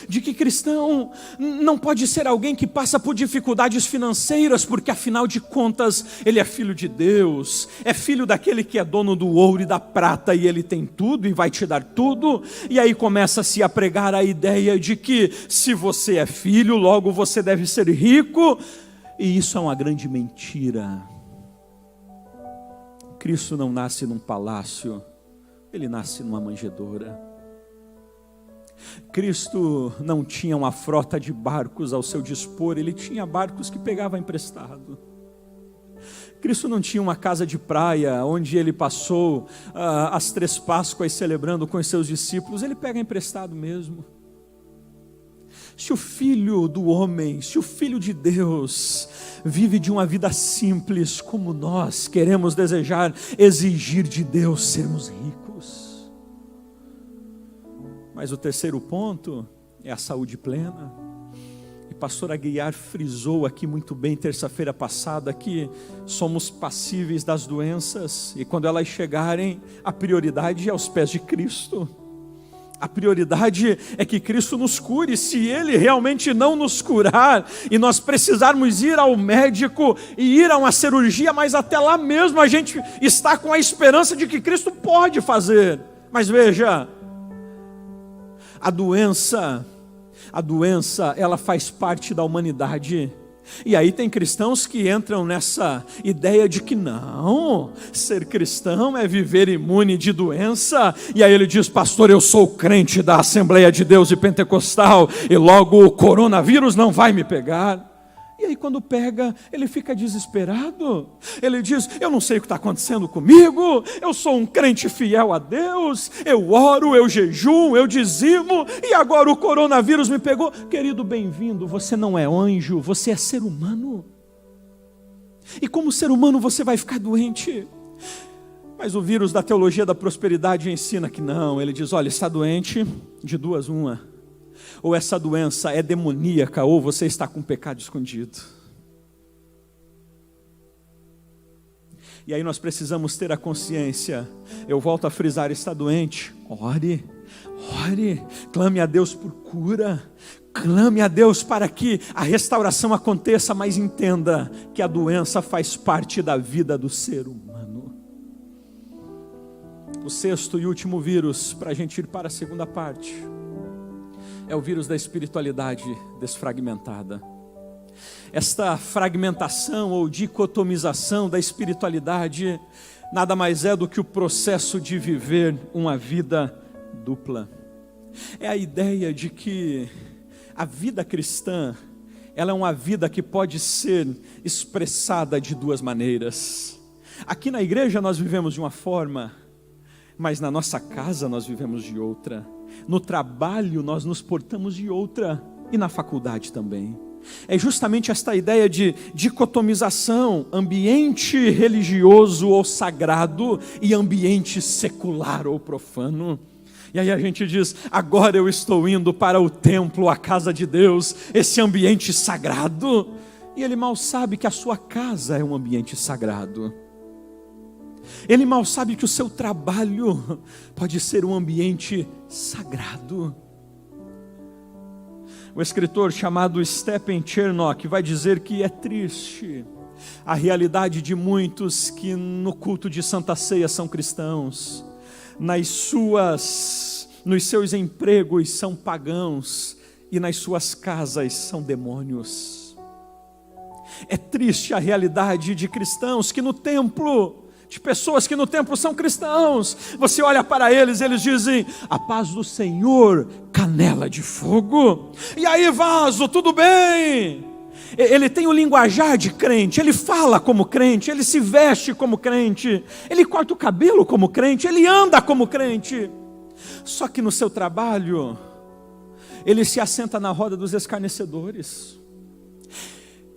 De que cristão não pode ser alguém que passa por dificuldades financeiras, porque afinal de contas ele é filho de Deus, é filho daquele que é dono do ouro e da prata, e ele tem tudo e vai te dar tudo. E aí começa-se a pregar a ideia de que se você é filho, logo você deve ser rico, e isso é uma grande mentira. Cristo não nasce num palácio, Ele nasce numa manjedoura. Cristo não tinha uma frota de barcos ao seu dispor, Ele tinha barcos que pegava emprestado. Cristo não tinha uma casa de praia onde Ele passou as 3 Páscoas celebrando com os seus discípulos, Ele pega emprestado mesmo. Se o Filho do homem, se o Filho de Deus vive de uma vida simples, como nós queremos desejar exigir de Deus sermos ricos. Mas o terceiro ponto é a saúde plena. E pastor Aguiar frisou aqui muito bem terça-feira passada que somos passíveis das doenças, e quando elas chegarem, a prioridade é aos pés de Cristo. A prioridade é que Cristo nos cure. Se Ele realmente não nos curar e nós precisarmos ir ao médico e ir a uma cirurgia, mas até lá mesmo a gente está com a esperança de que Cristo pode fazer. Mas veja, a doença A doença, ela faz parte da humanidade. E aí tem cristãos que entram nessa ideia de que não, ser cristão é viver imune de doença. E aí ele diz: pastor, eu sou crente da Assembleia de Deus e Pentecostal, e logo o coronavírus não vai me pegar. E aí quando pega, ele fica desesperado. Ele diz: eu não sei o que está acontecendo comigo, eu sou um crente fiel a Deus, eu oro, eu jejuo, eu dizimo, e agora o coronavírus me pegou. Querido, bem-vindo, você não é anjo, você é ser humano. E como ser humano você vai ficar doente. Mas o vírus da teologia da prosperidade ensina que não. Ele diz: olha, está doente, de duas uma. Ou essa doença é demoníaca, ou você está com pecado escondido. E aí nós precisamos ter a consciência. Eu volto a frisar: está doente? Ore, clame a Deus por cura, clame a Deus para que a restauração aconteça, mas entenda que a doença faz parte da vida do ser humano. O sexto e último vírus, para a gente ir para a segunda parte, é o vírus da espiritualidade desfragmentada. Esta fragmentação ou dicotomização da espiritualidade nada mais é do que o processo de viver uma vida dupla. É a ideia de que a vida cristã, ela é uma vida que pode ser expressada de duas maneiras. Aqui na igreja nós vivemos de uma forma, mas na nossa casa nós vivemos de outra. No trabalho nós nos portamos de outra, e na faculdade também. É justamente esta ideia de dicotomização, ambiente religioso ou sagrado e ambiente secular ou profano. E aí a gente diz: agora eu estou indo para o templo, a casa de Deus, esse ambiente sagrado. E ele mal sabe que a sua casa é um ambiente sagrado. Ele mal sabe que o seu trabalho pode ser um ambiente sagrado. O escritor chamado Stephen Chernock vai dizer que é triste a realidade de muitos que no culto de Santa Ceia são cristãos, nos seus empregos são pagãos e nas suas casas são demônios. É triste a realidade de cristãos que no templo, de pessoas que no templo são cristãos, você olha para eles, eles dizem: a paz do Senhor, canela de fogo. E aí, vaso, tudo bem? Ele tem o linguajar de crente, ele fala como crente, ele se veste como crente, ele corta o cabelo como crente, ele anda como crente. Só que no seu trabalho, ele se assenta na roda dos escarnecedores.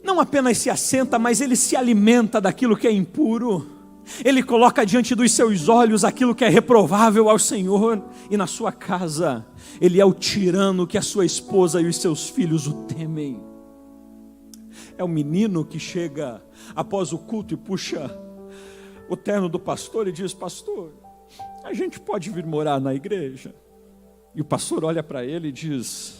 Não apenas se assenta, mas ele se alimenta daquilo que é impuro. Ele coloca diante dos seus olhos aquilo que é reprovável ao Senhor. E na sua casa, ele é o tirano que a sua esposa e os seus filhos o temem. É o menino que chega após o culto e puxa o terno do pastor e diz: pastor, a gente pode vir morar na igreja? E o pastor olha para ele e diz: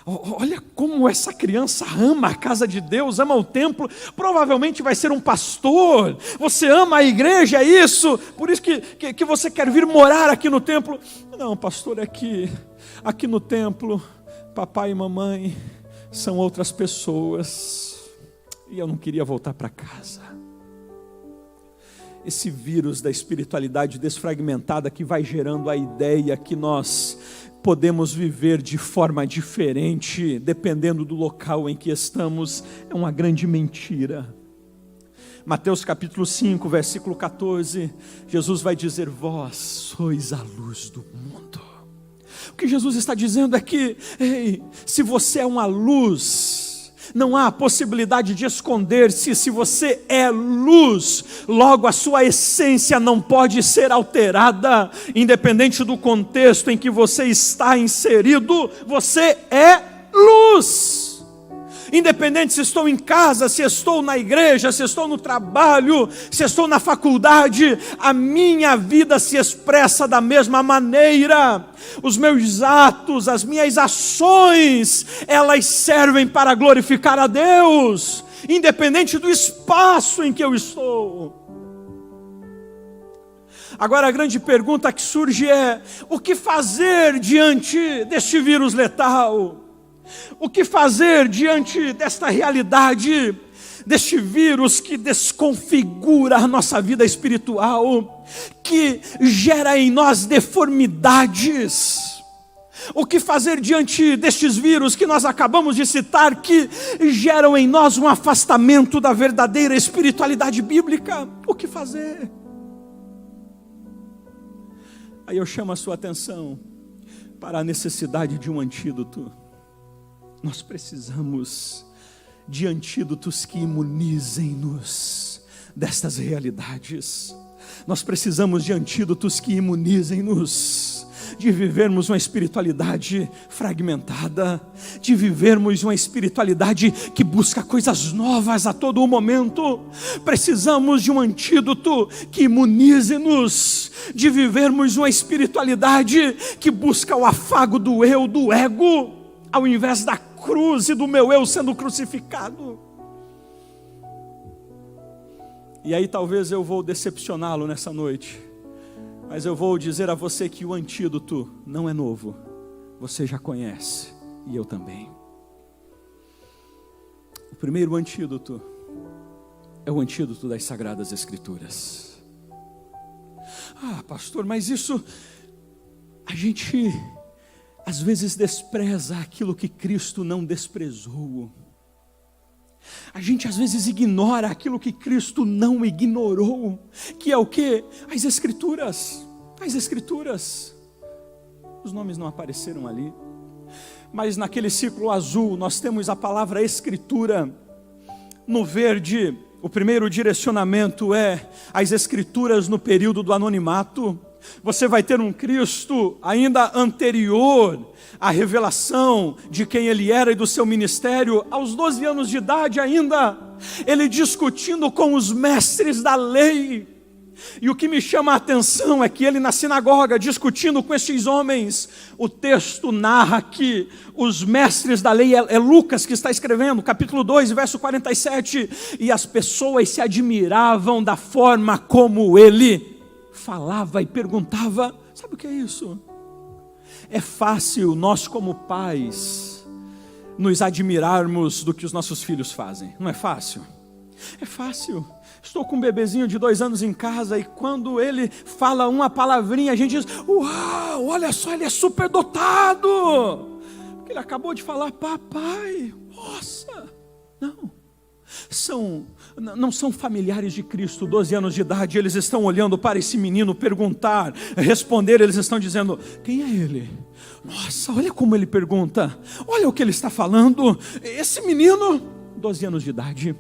olha como essa criança ama a casa de Deus, ama o templo, provavelmente vai ser um pastor. Você ama a igreja, é isso? Por isso que você quer vir morar aqui no templo? Não, pastor, é que aqui no templo, papai e mamãe são outras pessoas, e eu não queria voltar para casa. Esse vírus da espiritualidade desfragmentada que vai gerando a ideia que nós podemos viver de forma diferente, dependendo do local em que estamos, é uma grande mentira. Mateus capítulo 5, versículo 14, Jesus vai dizer: vós sois a luz do mundo. O que Jesus está dizendo é que, se você é uma luz, não há possibilidade de esconder-se. Se você é luz, logo a sua essência não pode ser alterada, independente do contexto em que você está inserido, você é luz. Independente se estou em casa, se estou na igreja, se estou no trabalho, se estou na faculdade, a minha vida se expressa da mesma maneira. Os meus atos, as minhas ações, elas servem para glorificar a Deus, independente do espaço em que eu estou. Agora a grande pergunta que surge é: o que fazer diante deste vírus letal? O que fazer diante desta realidade, deste vírus que desconfigura a nossa vida espiritual, que gera em nós deformidades? O que fazer diante destes vírus que nós acabamos de citar, que geram em nós um afastamento da verdadeira espiritualidade bíblica? O que fazer? Aí eu chamo a sua atenção para a necessidade de um antídoto. Nós precisamos de antídotos que imunizem-nos destas realidades. Nós precisamos de antídotos que imunizem-nos de vivermos uma espiritualidade fragmentada, de vivermos uma espiritualidade que busca coisas novas a todo momento. Precisamos de um antídoto que imunize-nos de vivermos uma espiritualidade que busca o afago do eu, do ego, ao invés da cruz e do meu eu sendo crucificado. E aí talvez eu vou decepcioná-lo nessa noite, mas eu vou dizer a você que o antídoto não é novo. Você já conhece, e eu também. O primeiro antídoto é o antídoto das Sagradas Escrituras. Ah, pastor, mas isso, a gente às vezes despreza aquilo que Cristo não desprezou. A gente às vezes ignora aquilo que Cristo não ignorou, que é o quê? As Escrituras. As Escrituras. Os nomes não apareceram ali, mas naquele círculo azul nós temos a palavra Escritura. No verde, o primeiro direcionamento é as Escrituras no período do anonimato. Você vai ter um Cristo ainda anterior à revelação de quem Ele era e do seu ministério, aos 12 anos de idade ainda, Ele discutindo com os mestres da lei. E o que me chama a atenção é que Ele na sinagoga, discutindo com esses homens, o texto narra que os mestres da lei, é Lucas que está escrevendo, capítulo 2, verso 47, e as pessoas se admiravam da forma como Ele falava e perguntava. Sabe o que é isso? É fácil nós como pais nos admirarmos do que os nossos filhos fazem, não é fácil? É fácil. Estou com um bebezinho de 2 anos em casa e quando ele fala uma palavrinha a gente diz: uau, olha só, ele é super dotado, porque ele acabou de falar papai. Nossa, não são familiares de Cristo, 12 anos de idade, eles estão olhando para esse menino perguntar, responder, eles estão dizendo: quem é ele? Nossa, olha como ele pergunta, olha o que ele está falando, esse menino, 12 anos de idade.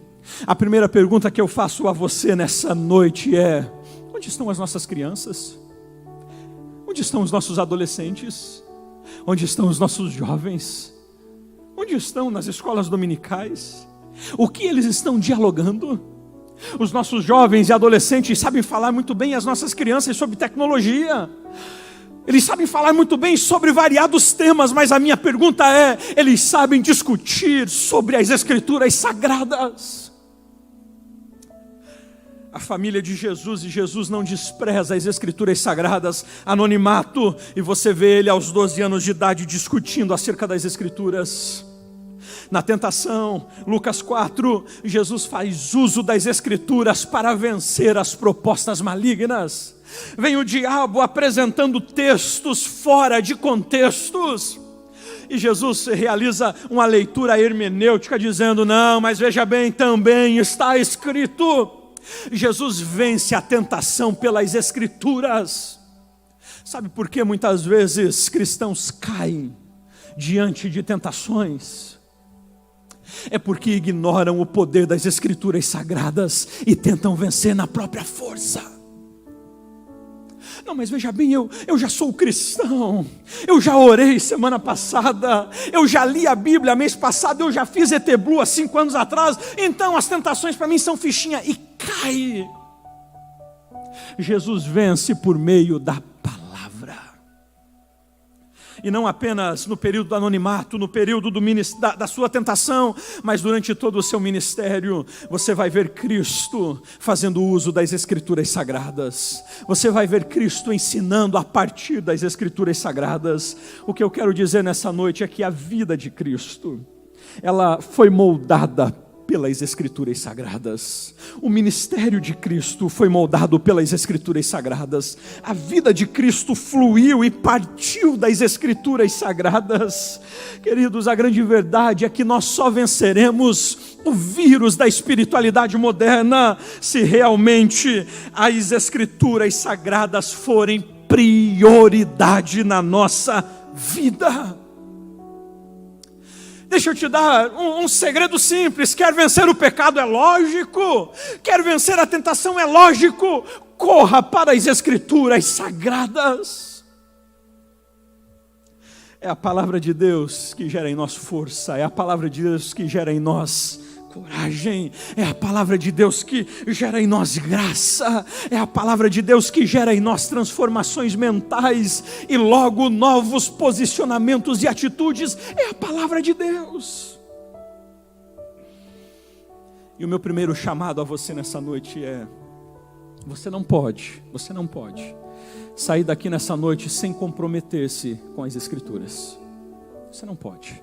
A primeira pergunta que eu faço a você nessa noite é: onde estão as nossas crianças? Onde estão os nossos adolescentes? Onde estão os nossos jovens? Onde estão nas escolas dominicais? O que eles estão dialogando? Os nossos jovens e adolescentes sabem falar muito bem as nossas crianças sobre tecnologia. Eles sabem falar muito bem sobre variados temas, mas a minha pergunta é: eles sabem discutir sobre as Escrituras Sagradas? A família de Jesus, e Jesus não despreza as Escrituras Sagradas, anonimato, e você vê ele aos 12 anos de idade discutindo acerca das Escrituras. Na tentação, Lucas 4, Jesus faz uso das Escrituras para vencer as propostas malignas. Vem o diabo apresentando textos fora de contextos, e Jesus realiza uma leitura hermenêutica dizendo: não, mas veja bem, também está escrito. Jesus vence a tentação pelas Escrituras. Sabe por que muitas vezes cristãos caem diante de tentações? É porque ignoram o poder das Escrituras Sagradas e tentam vencer na própria força. Não, mas veja bem, eu já sou cristão, eu já orei semana passada, eu já li a Bíblia mês passado, eu já fiz ETBLU há 5 anos atrás, então as tentações para mim são fichinha, e cai. Jesus vence por meio da palavra. E não apenas no período do anonimato, no período da sua tentação, mas durante todo o seu ministério, você vai ver Cristo fazendo uso das Escrituras Sagradas. Você vai ver Cristo ensinando a partir das Escrituras Sagradas. O que eu quero dizer nessa noite é que a vida de Cristo, ela foi moldada pelas Escrituras Sagradas. O ministério de Cristo foi moldado pelas Escrituras Sagradas. A vida de Cristo fluiu e partiu das Escrituras Sagradas. Queridos, a grande verdade é que nós só venceremos o vírus da espiritualidade moderna se realmente as Escrituras Sagradas forem prioridade na nossa vida. Deixa eu te dar um segredo simples. Quer vencer o pecado? É lógico. Quer vencer a tentação? É lógico. Corra para as Escrituras Sagradas. É a palavra de Deus que gera em nós força. É a palavra de Deus que gera em nós coragem. É a palavra de Deus que gera em nós graça. É a palavra de Deus que gera em nós transformações mentais e logo novos posicionamentos e atitudes. É a palavra de Deus. E o meu primeiro chamado a você nessa noite é: você não pode sair daqui nessa noite sem comprometer-se com as Escrituras. Você não pode.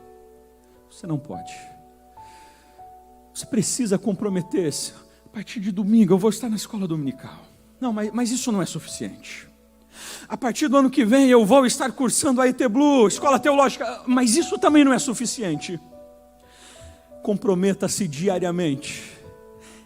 Você precisa comprometer-se. A partir de domingo eu vou estar na escola dominical. Não, mas isso não é suficiente. A partir do ano que vem eu vou estar cursando a ET Blue, escola teológica. Mas isso também não é suficiente. Comprometa-se diariamente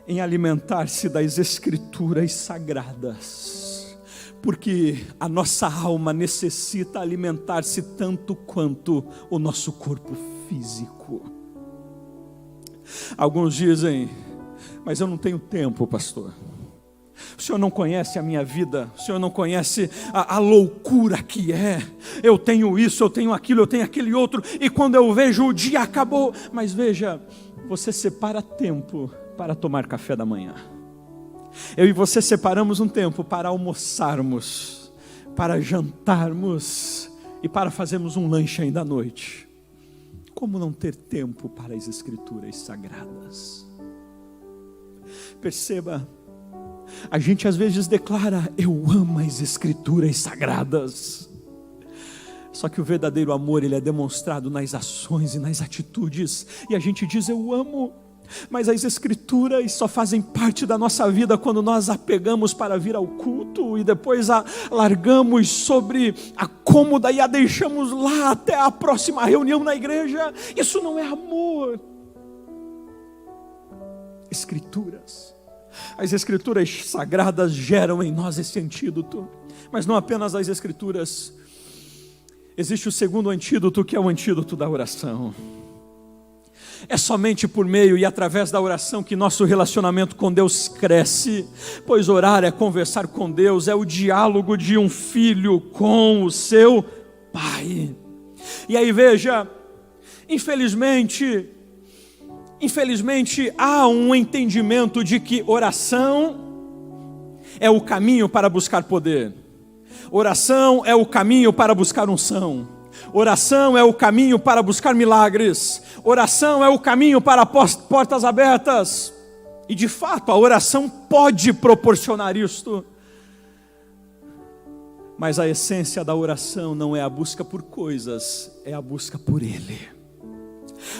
em alimentar-se das Escrituras Sagradas. Porque a nossa alma necessita alimentar-se tanto quanto o nosso corpo físico. Alguns dizem: mas eu não tenho tempo, pastor. O senhor não conhece a minha vida, o senhor não conhece a loucura que é. Eu tenho isso, eu tenho aquilo, eu tenho aquele outro, e quando eu vejo o dia acabou. Mas veja, você separa tempo para tomar café da manhã. Eu e você separamos um tempo para almoçarmos, para jantarmos e para fazermos um lanche ainda à noite. Como não ter tempo para as Escrituras Sagradas? Perceba, a gente às vezes declara: eu amo as Escrituras Sagradas. Só que o verdadeiro amor, ele é demonstrado nas ações e nas atitudes. E a gente diz: eu amo. Mas as Escrituras só fazem parte da nossa vida quando nós a pegamos para vir ao culto e depois a largamos sobre a cômoda e a deixamos lá até a próxima reunião na igreja. Isso não é amor. Escrituras. As Escrituras Sagradas geram em nós esse antídoto. Mas não apenas as Escrituras. Existe o segundo antídoto, que é o antídoto da oração. É somente por meio e através da oração que nosso relacionamento com Deus cresce, pois orar é conversar com Deus, é o diálogo de um filho com o seu pai. E aí veja, infelizmente há um entendimento de que oração é o caminho para buscar poder, oração é o caminho para buscar unção, oração é o caminho para buscar milagres, oração é o caminho para portas abertas. E de fato a oração pode proporcionar isto. Mas a essência da oração não é a busca por coisas, é a busca por Ele.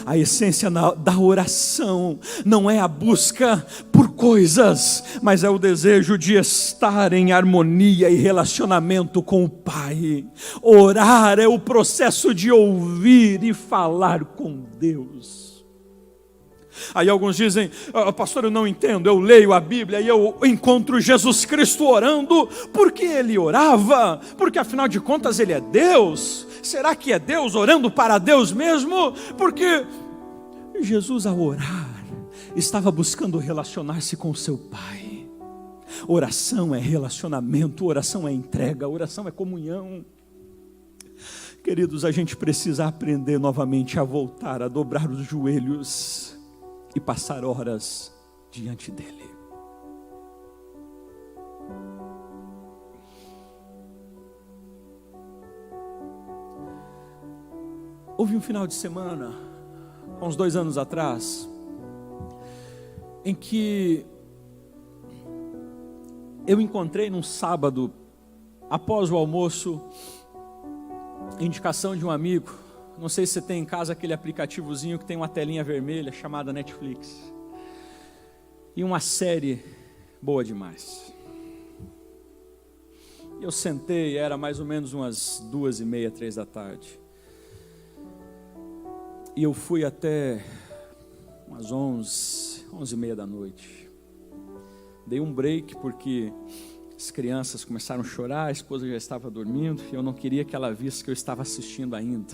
A essência da oração não é a busca por coisas, mas é o desejo de estar em harmonia e relacionamento com o Pai. Orar é o processo de ouvir e falar com Deus. Aí alguns dizem: pastor, eu não entendo, eu leio a Bíblia e eu encontro Jesus Cristo orando. Por que Ele orava? Porque afinal de contas Ele é Deus. Será que é Deus orando para Deus mesmo? Porque Jesus, ao orar, estava buscando relacionar-se com o seu Pai. Oração é relacionamento, oração é entrega, oração é comunhão. Queridos, a gente precisa aprender novamente a voltar, a dobrar os joelhos e passar horas diante dEle. Houve um final de semana, há uns 2 anos atrás, em que eu encontrei num sábado, após o almoço, indicação de um amigo. Não sei se você tem em casa aquele aplicativozinho que tem uma telinha vermelha chamada Netflix. E uma série boa demais. Eu sentei, era mais ou menos umas 2:30, 3 da tarde. E eu fui até umas 11:30 da noite. Dei um break porque as crianças começaram a chorar, a esposa já estava dormindo e eu não queria que ela visse que eu estava assistindo ainda.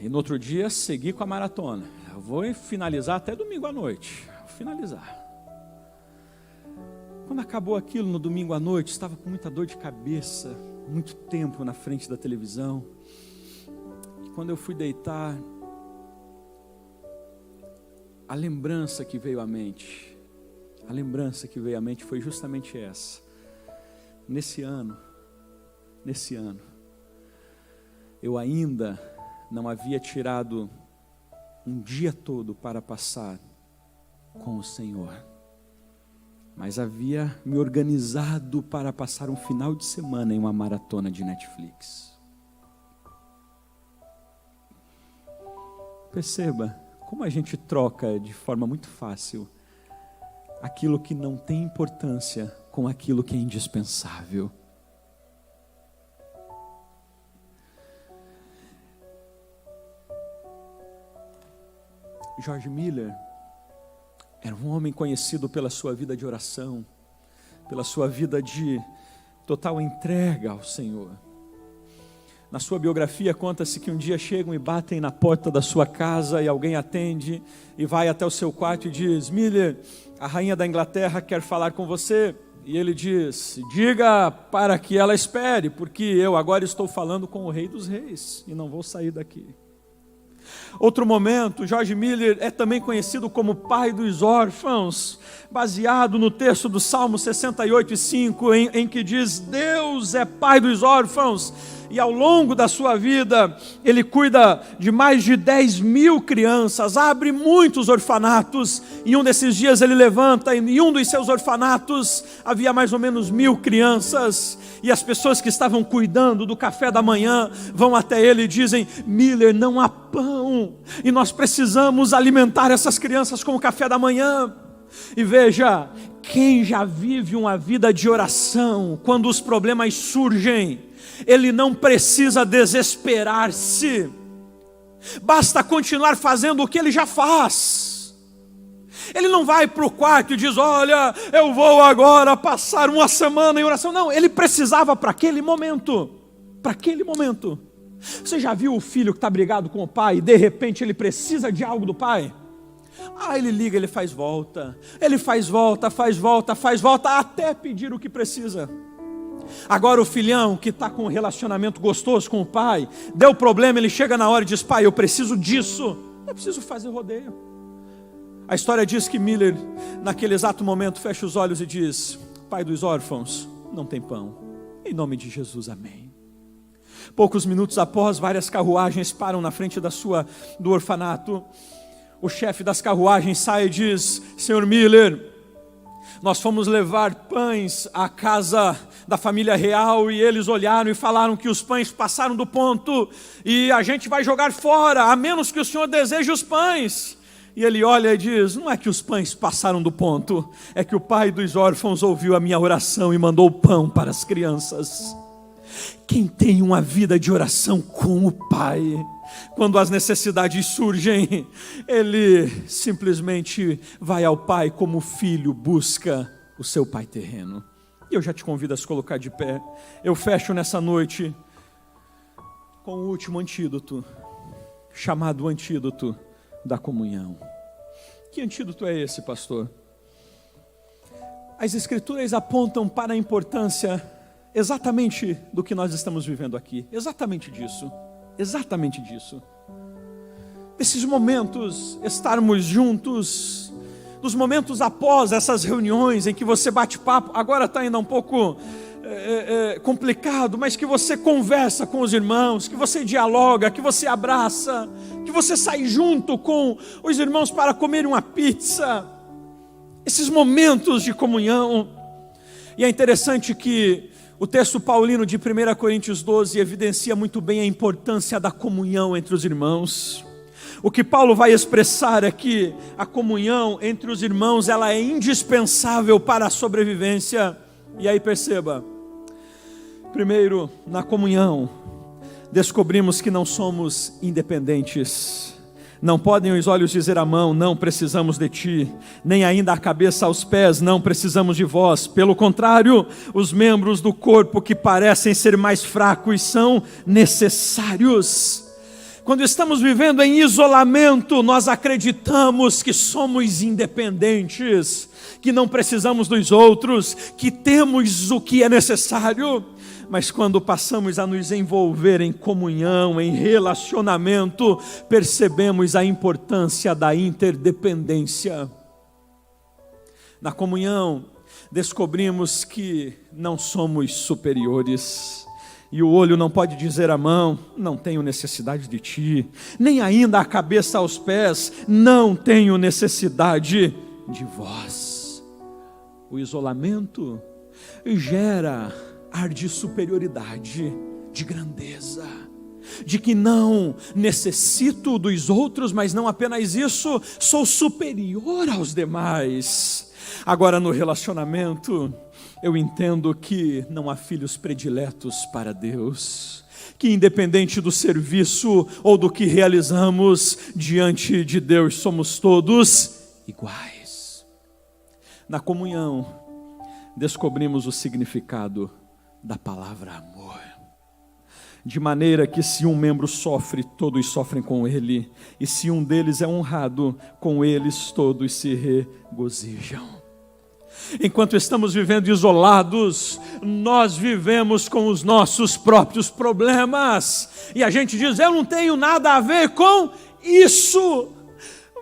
E no outro dia segui com a maratona. Eu vou finalizar até domingo à noite. Vou finalizar. Quando acabou aquilo no domingo à noite, estava com muita dor de cabeça, muito tempo na frente da televisão. E quando eu fui deitar, a lembrança que veio à mente foi justamente essa. Nesse ano, eu ainda não havia tirado um dia todo para passar com o Senhor, mas havia me organizado para passar um final de semana em uma maratona de Netflix. Perceba como a gente troca de forma muito fácil aquilo que não tem importância com aquilo que é indispensável. George Miller era um homem conhecido pela sua vida de oração, pela sua vida de total entrega ao Senhor. Na sua biografia conta-se que um dia chegam e batem na porta da sua casa e alguém atende e vai até o seu quarto e diz: Miller, a rainha da Inglaterra quer falar com você. E ele diz: diga para que ela espere, porque eu agora estou falando com o Rei dos Reis e não vou sair daqui. Outro momento, George Miller é também conhecido como pai dos órfãos, baseado no texto do Salmo 68:5, em que diz: Deus é pai dos órfãos. E ao longo da sua vida, ele cuida de mais de 10.000 crianças, abre muitos orfanatos. E um desses dias ele levanta, e em um dos seus orfanatos havia mais ou menos 1.000 crianças. E as pessoas que estavam cuidando do café da manhã vão até ele e dizem: Miller, não há pão, e nós precisamos alimentar essas crianças com o café da manhã. E veja, quem já vive uma vida de oração, quando os problemas surgem, ele não precisa desesperar-se, basta continuar fazendo o que ele já faz. Ele não vai para o quarto e diz: olha, eu vou agora passar uma semana em oração. Não, ele precisava para aquele momento. Você já viu o filho que está brigado com o pai e de repente ele precisa de algo do pai? Ele liga, ele faz volta, até pedir o que precisa. Agora o filhão que está com um relacionamento gostoso com o pai, deu problema, ele chega na hora e diz: pai, eu preciso disso, eu preciso fazer rodeio. A história diz que Miller, naquele exato momento, fecha os olhos e diz: pai dos órfãos, não tem pão, em nome de Jesus, amém. Poucos minutos após, várias carruagens param na frente do orfanato. O chefe das carruagens sai e diz: senhor Miller, nós fomos levar pães à casa da família real e eles olharam e falaram que os pães passaram do ponto e a gente vai jogar fora, a menos que o senhor deseje os pães. E ele olha e diz: não é que os pães passaram do ponto, é que o pai dos órfãos ouviu a minha oração e mandou pão para as crianças. Quem tem uma vida de oração com o pai, quando as necessidades surgem, ele simplesmente vai ao pai como o filho busca o seu pai terreno. E eu já te convido a se colocar de pé. Eu fecho nessa noite com o último antídoto, chamado antídoto da comunhão. Que antídoto é esse, pastor? As Escrituras apontam para a importância exatamente do que nós estamos vivendo aqui, exatamente disso. Desses momentos, estarmos juntos, dos momentos após essas reuniões em que você bate papo, agora está ainda um pouco complicado, mas que você conversa com os irmãos, que você dialoga, que você abraça, que você sai junto com os irmãos para comer uma pizza. Esses momentos de comunhão. E é interessante que o texto paulino de 1 Coríntios 12 evidencia muito bem a importância da comunhão entre os irmãos. O que Paulo vai expressar é que a comunhão entre os irmãos, ela é indispensável para a sobrevivência. E aí perceba, primeiro, na comunhão, descobrimos que não somos independentes. Não podem os olhos dizer à mão, não precisamos de ti, nem ainda a cabeça aos pés, não precisamos de vós. Pelo contrário, os membros do corpo que parecem ser mais fracos são necessários. Quando estamos vivendo em isolamento, nós acreditamos que somos independentes, que não precisamos dos outros, que temos o que é necessário. Mas quando passamos a nos envolver em comunhão, em relacionamento, percebemos a importância da interdependência. Na comunhão, descobrimos que não somos superiores. E o olho não pode dizer à mão, não tenho necessidade de ti, nem ainda a cabeça aos pés, não tenho necessidade de vós. O isolamento gera ar de superioridade, de grandeza, de que não necessito dos outros, mas não apenas isso, sou superior aos demais. Agora no relacionamento, eu entendo que não há filhos prediletos para Deus, que independente do serviço ou do que realizamos diante de Deus, somos todos iguais. Na comunhão, descobrimos o significado da palavra amor, de maneira que se um membro sofre, todos sofrem com ele, e se um deles é honrado, com eles todos se regozijam. Enquanto estamos vivendo isolados, nós vivemos com os nossos próprios problemas, e a gente diz, eu não tenho nada a ver com isso,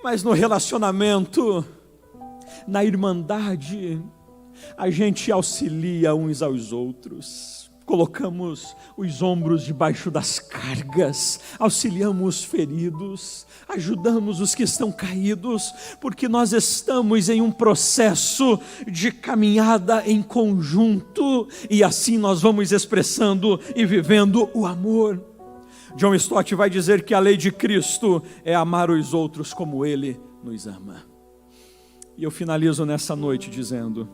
mas no relacionamento, na irmandade, a gente auxilia uns aos outros, colocamos os ombros debaixo das cargas, auxiliamos os feridos, ajudamos os que estão caídos, porque nós estamos em um processo de caminhada em conjunto, e assim nós vamos expressando e vivendo o amor. John Stott vai dizer que a lei de Cristo é amar os outros como Ele nos ama. E eu finalizo nessa noite dizendo,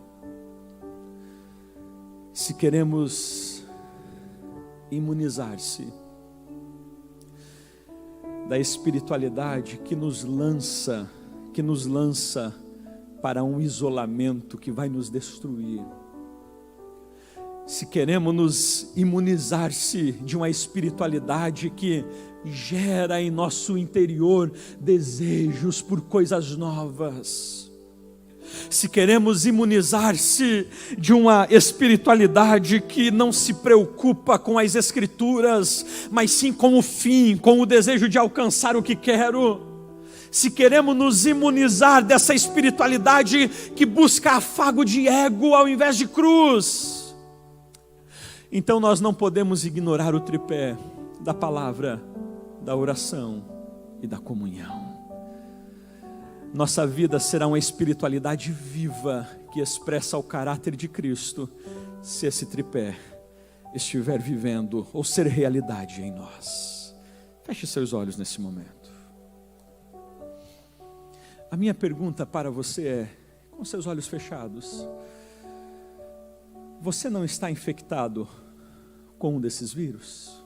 se queremos imunizar-se da espiritualidade que nos lança para um isolamento que vai nos destruir, se queremos nos imunizar-se de uma espiritualidade que gera em nosso interior desejos por coisas novas, se queremos imunizar-se de uma espiritualidade que não se preocupa com as Escrituras, mas sim com o fim, com o desejo de alcançar o que quero, se queremos nos imunizar dessa espiritualidade que busca afago de ego ao invés de cruz, então nós não podemos ignorar o tripé da palavra, da oração e da comunhão. Nossa vida será uma espiritualidade viva que expressa o caráter de Cristo, se esse tripé estiver vivendo ou ser realidade em nós. Feche seus olhos nesse momento. A minha pergunta para você é, com seus olhos fechados, você não está infectado com um desses vírus?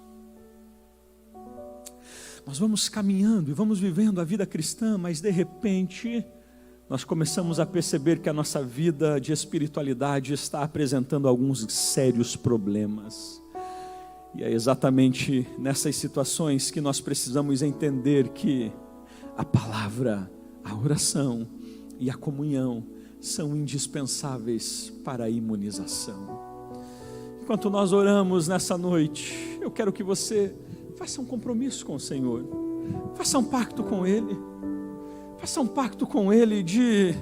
Nós vamos caminhando e vamos vivendo a vida cristã, mas de repente nós começamos a perceber que a nossa vida de espiritualidade está apresentando alguns sérios problemas. E é exatamente nessas situações que nós precisamos entender que a palavra, a oração e a comunhão são indispensáveis para a imunização. Enquanto nós oramos nessa noite, eu quero que você faça um compromisso com o Senhor, faça um pacto com Ele, faça um pacto com Ele de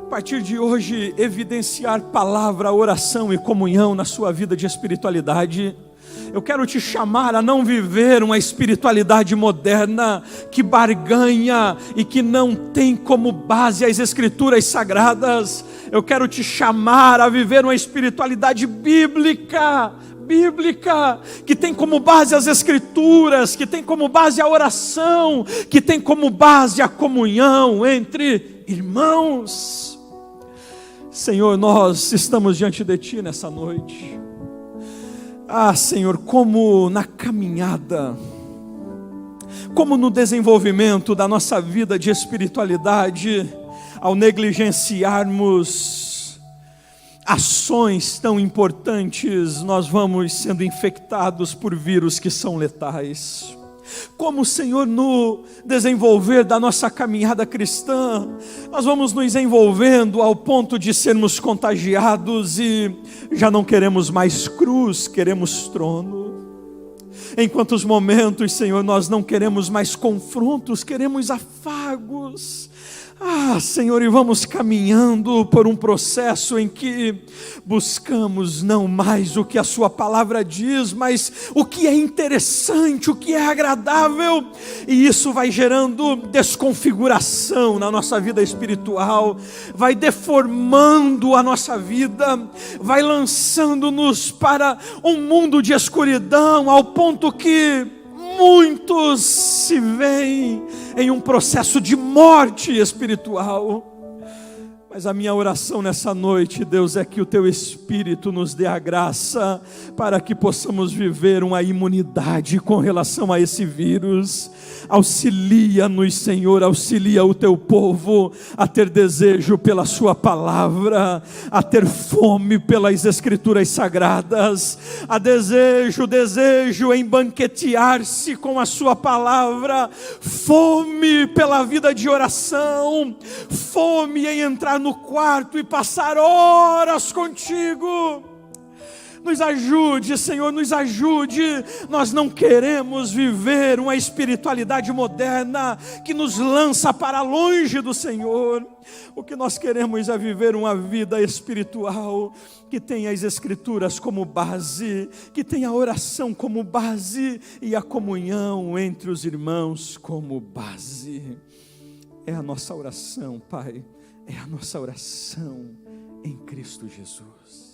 a partir de hoje, evidenciar palavra, oração e comunhão na sua vida de espiritualidade. Eu quero te chamar a não viver uma espiritualidade moderna que barganha e que não tem como base as escrituras sagradas. Eu quero te chamar a viver uma espiritualidade bíblica, que tem como base as escrituras, que tem como base a oração, que tem como base a comunhão entre irmãos. Senhor, nós estamos diante de Ti nessa noite. Senhor, como na caminhada, como no desenvolvimento da nossa vida de espiritualidade, ao negligenciarmos ações tão importantes, nós vamos sendo infectados por vírus que são letais. Como, Senhor, no desenvolver da nossa caminhada cristã, nós vamos nos envolvendo ao ponto de sermos contagiados e já não queremos mais cruz, queremos trono. Em quantos momentos, Senhor, nós não queremos mais confrontos, queremos afagos. Senhor, e vamos caminhando por um processo em que buscamos não mais o que a Sua palavra diz, mas o que é interessante, o que é agradável, e isso vai gerando desconfiguração na nossa vida espiritual, vai deformando a nossa vida, vai lançando-nos para um mundo de escuridão, ao ponto que muitos se veem em um processo de morte espiritual. Mas a minha oração nessa noite, Deus, é que o Teu Espírito nos dê a graça para que possamos viver uma imunidade com relação a esse vírus. Auxilia-nos, Senhor, auxilia o Teu povo a ter desejo pela Sua palavra, a ter fome pelas Escrituras sagradas, a desejo em banquetear-se com a Sua palavra, fome pela vida de oração, fome em entrar no quarto e passar horas contigo. Nos ajude, Senhor, nos ajude. Nós não queremos viver uma espiritualidade moderna que nos lança para longe do Senhor. O que nós queremos é viver uma vida espiritual que tenha as Escrituras como base, que tenha a oração como base e a comunhão entre os irmãos como base. É a nossa oração, Pai. É a nossa oração em Cristo Jesus.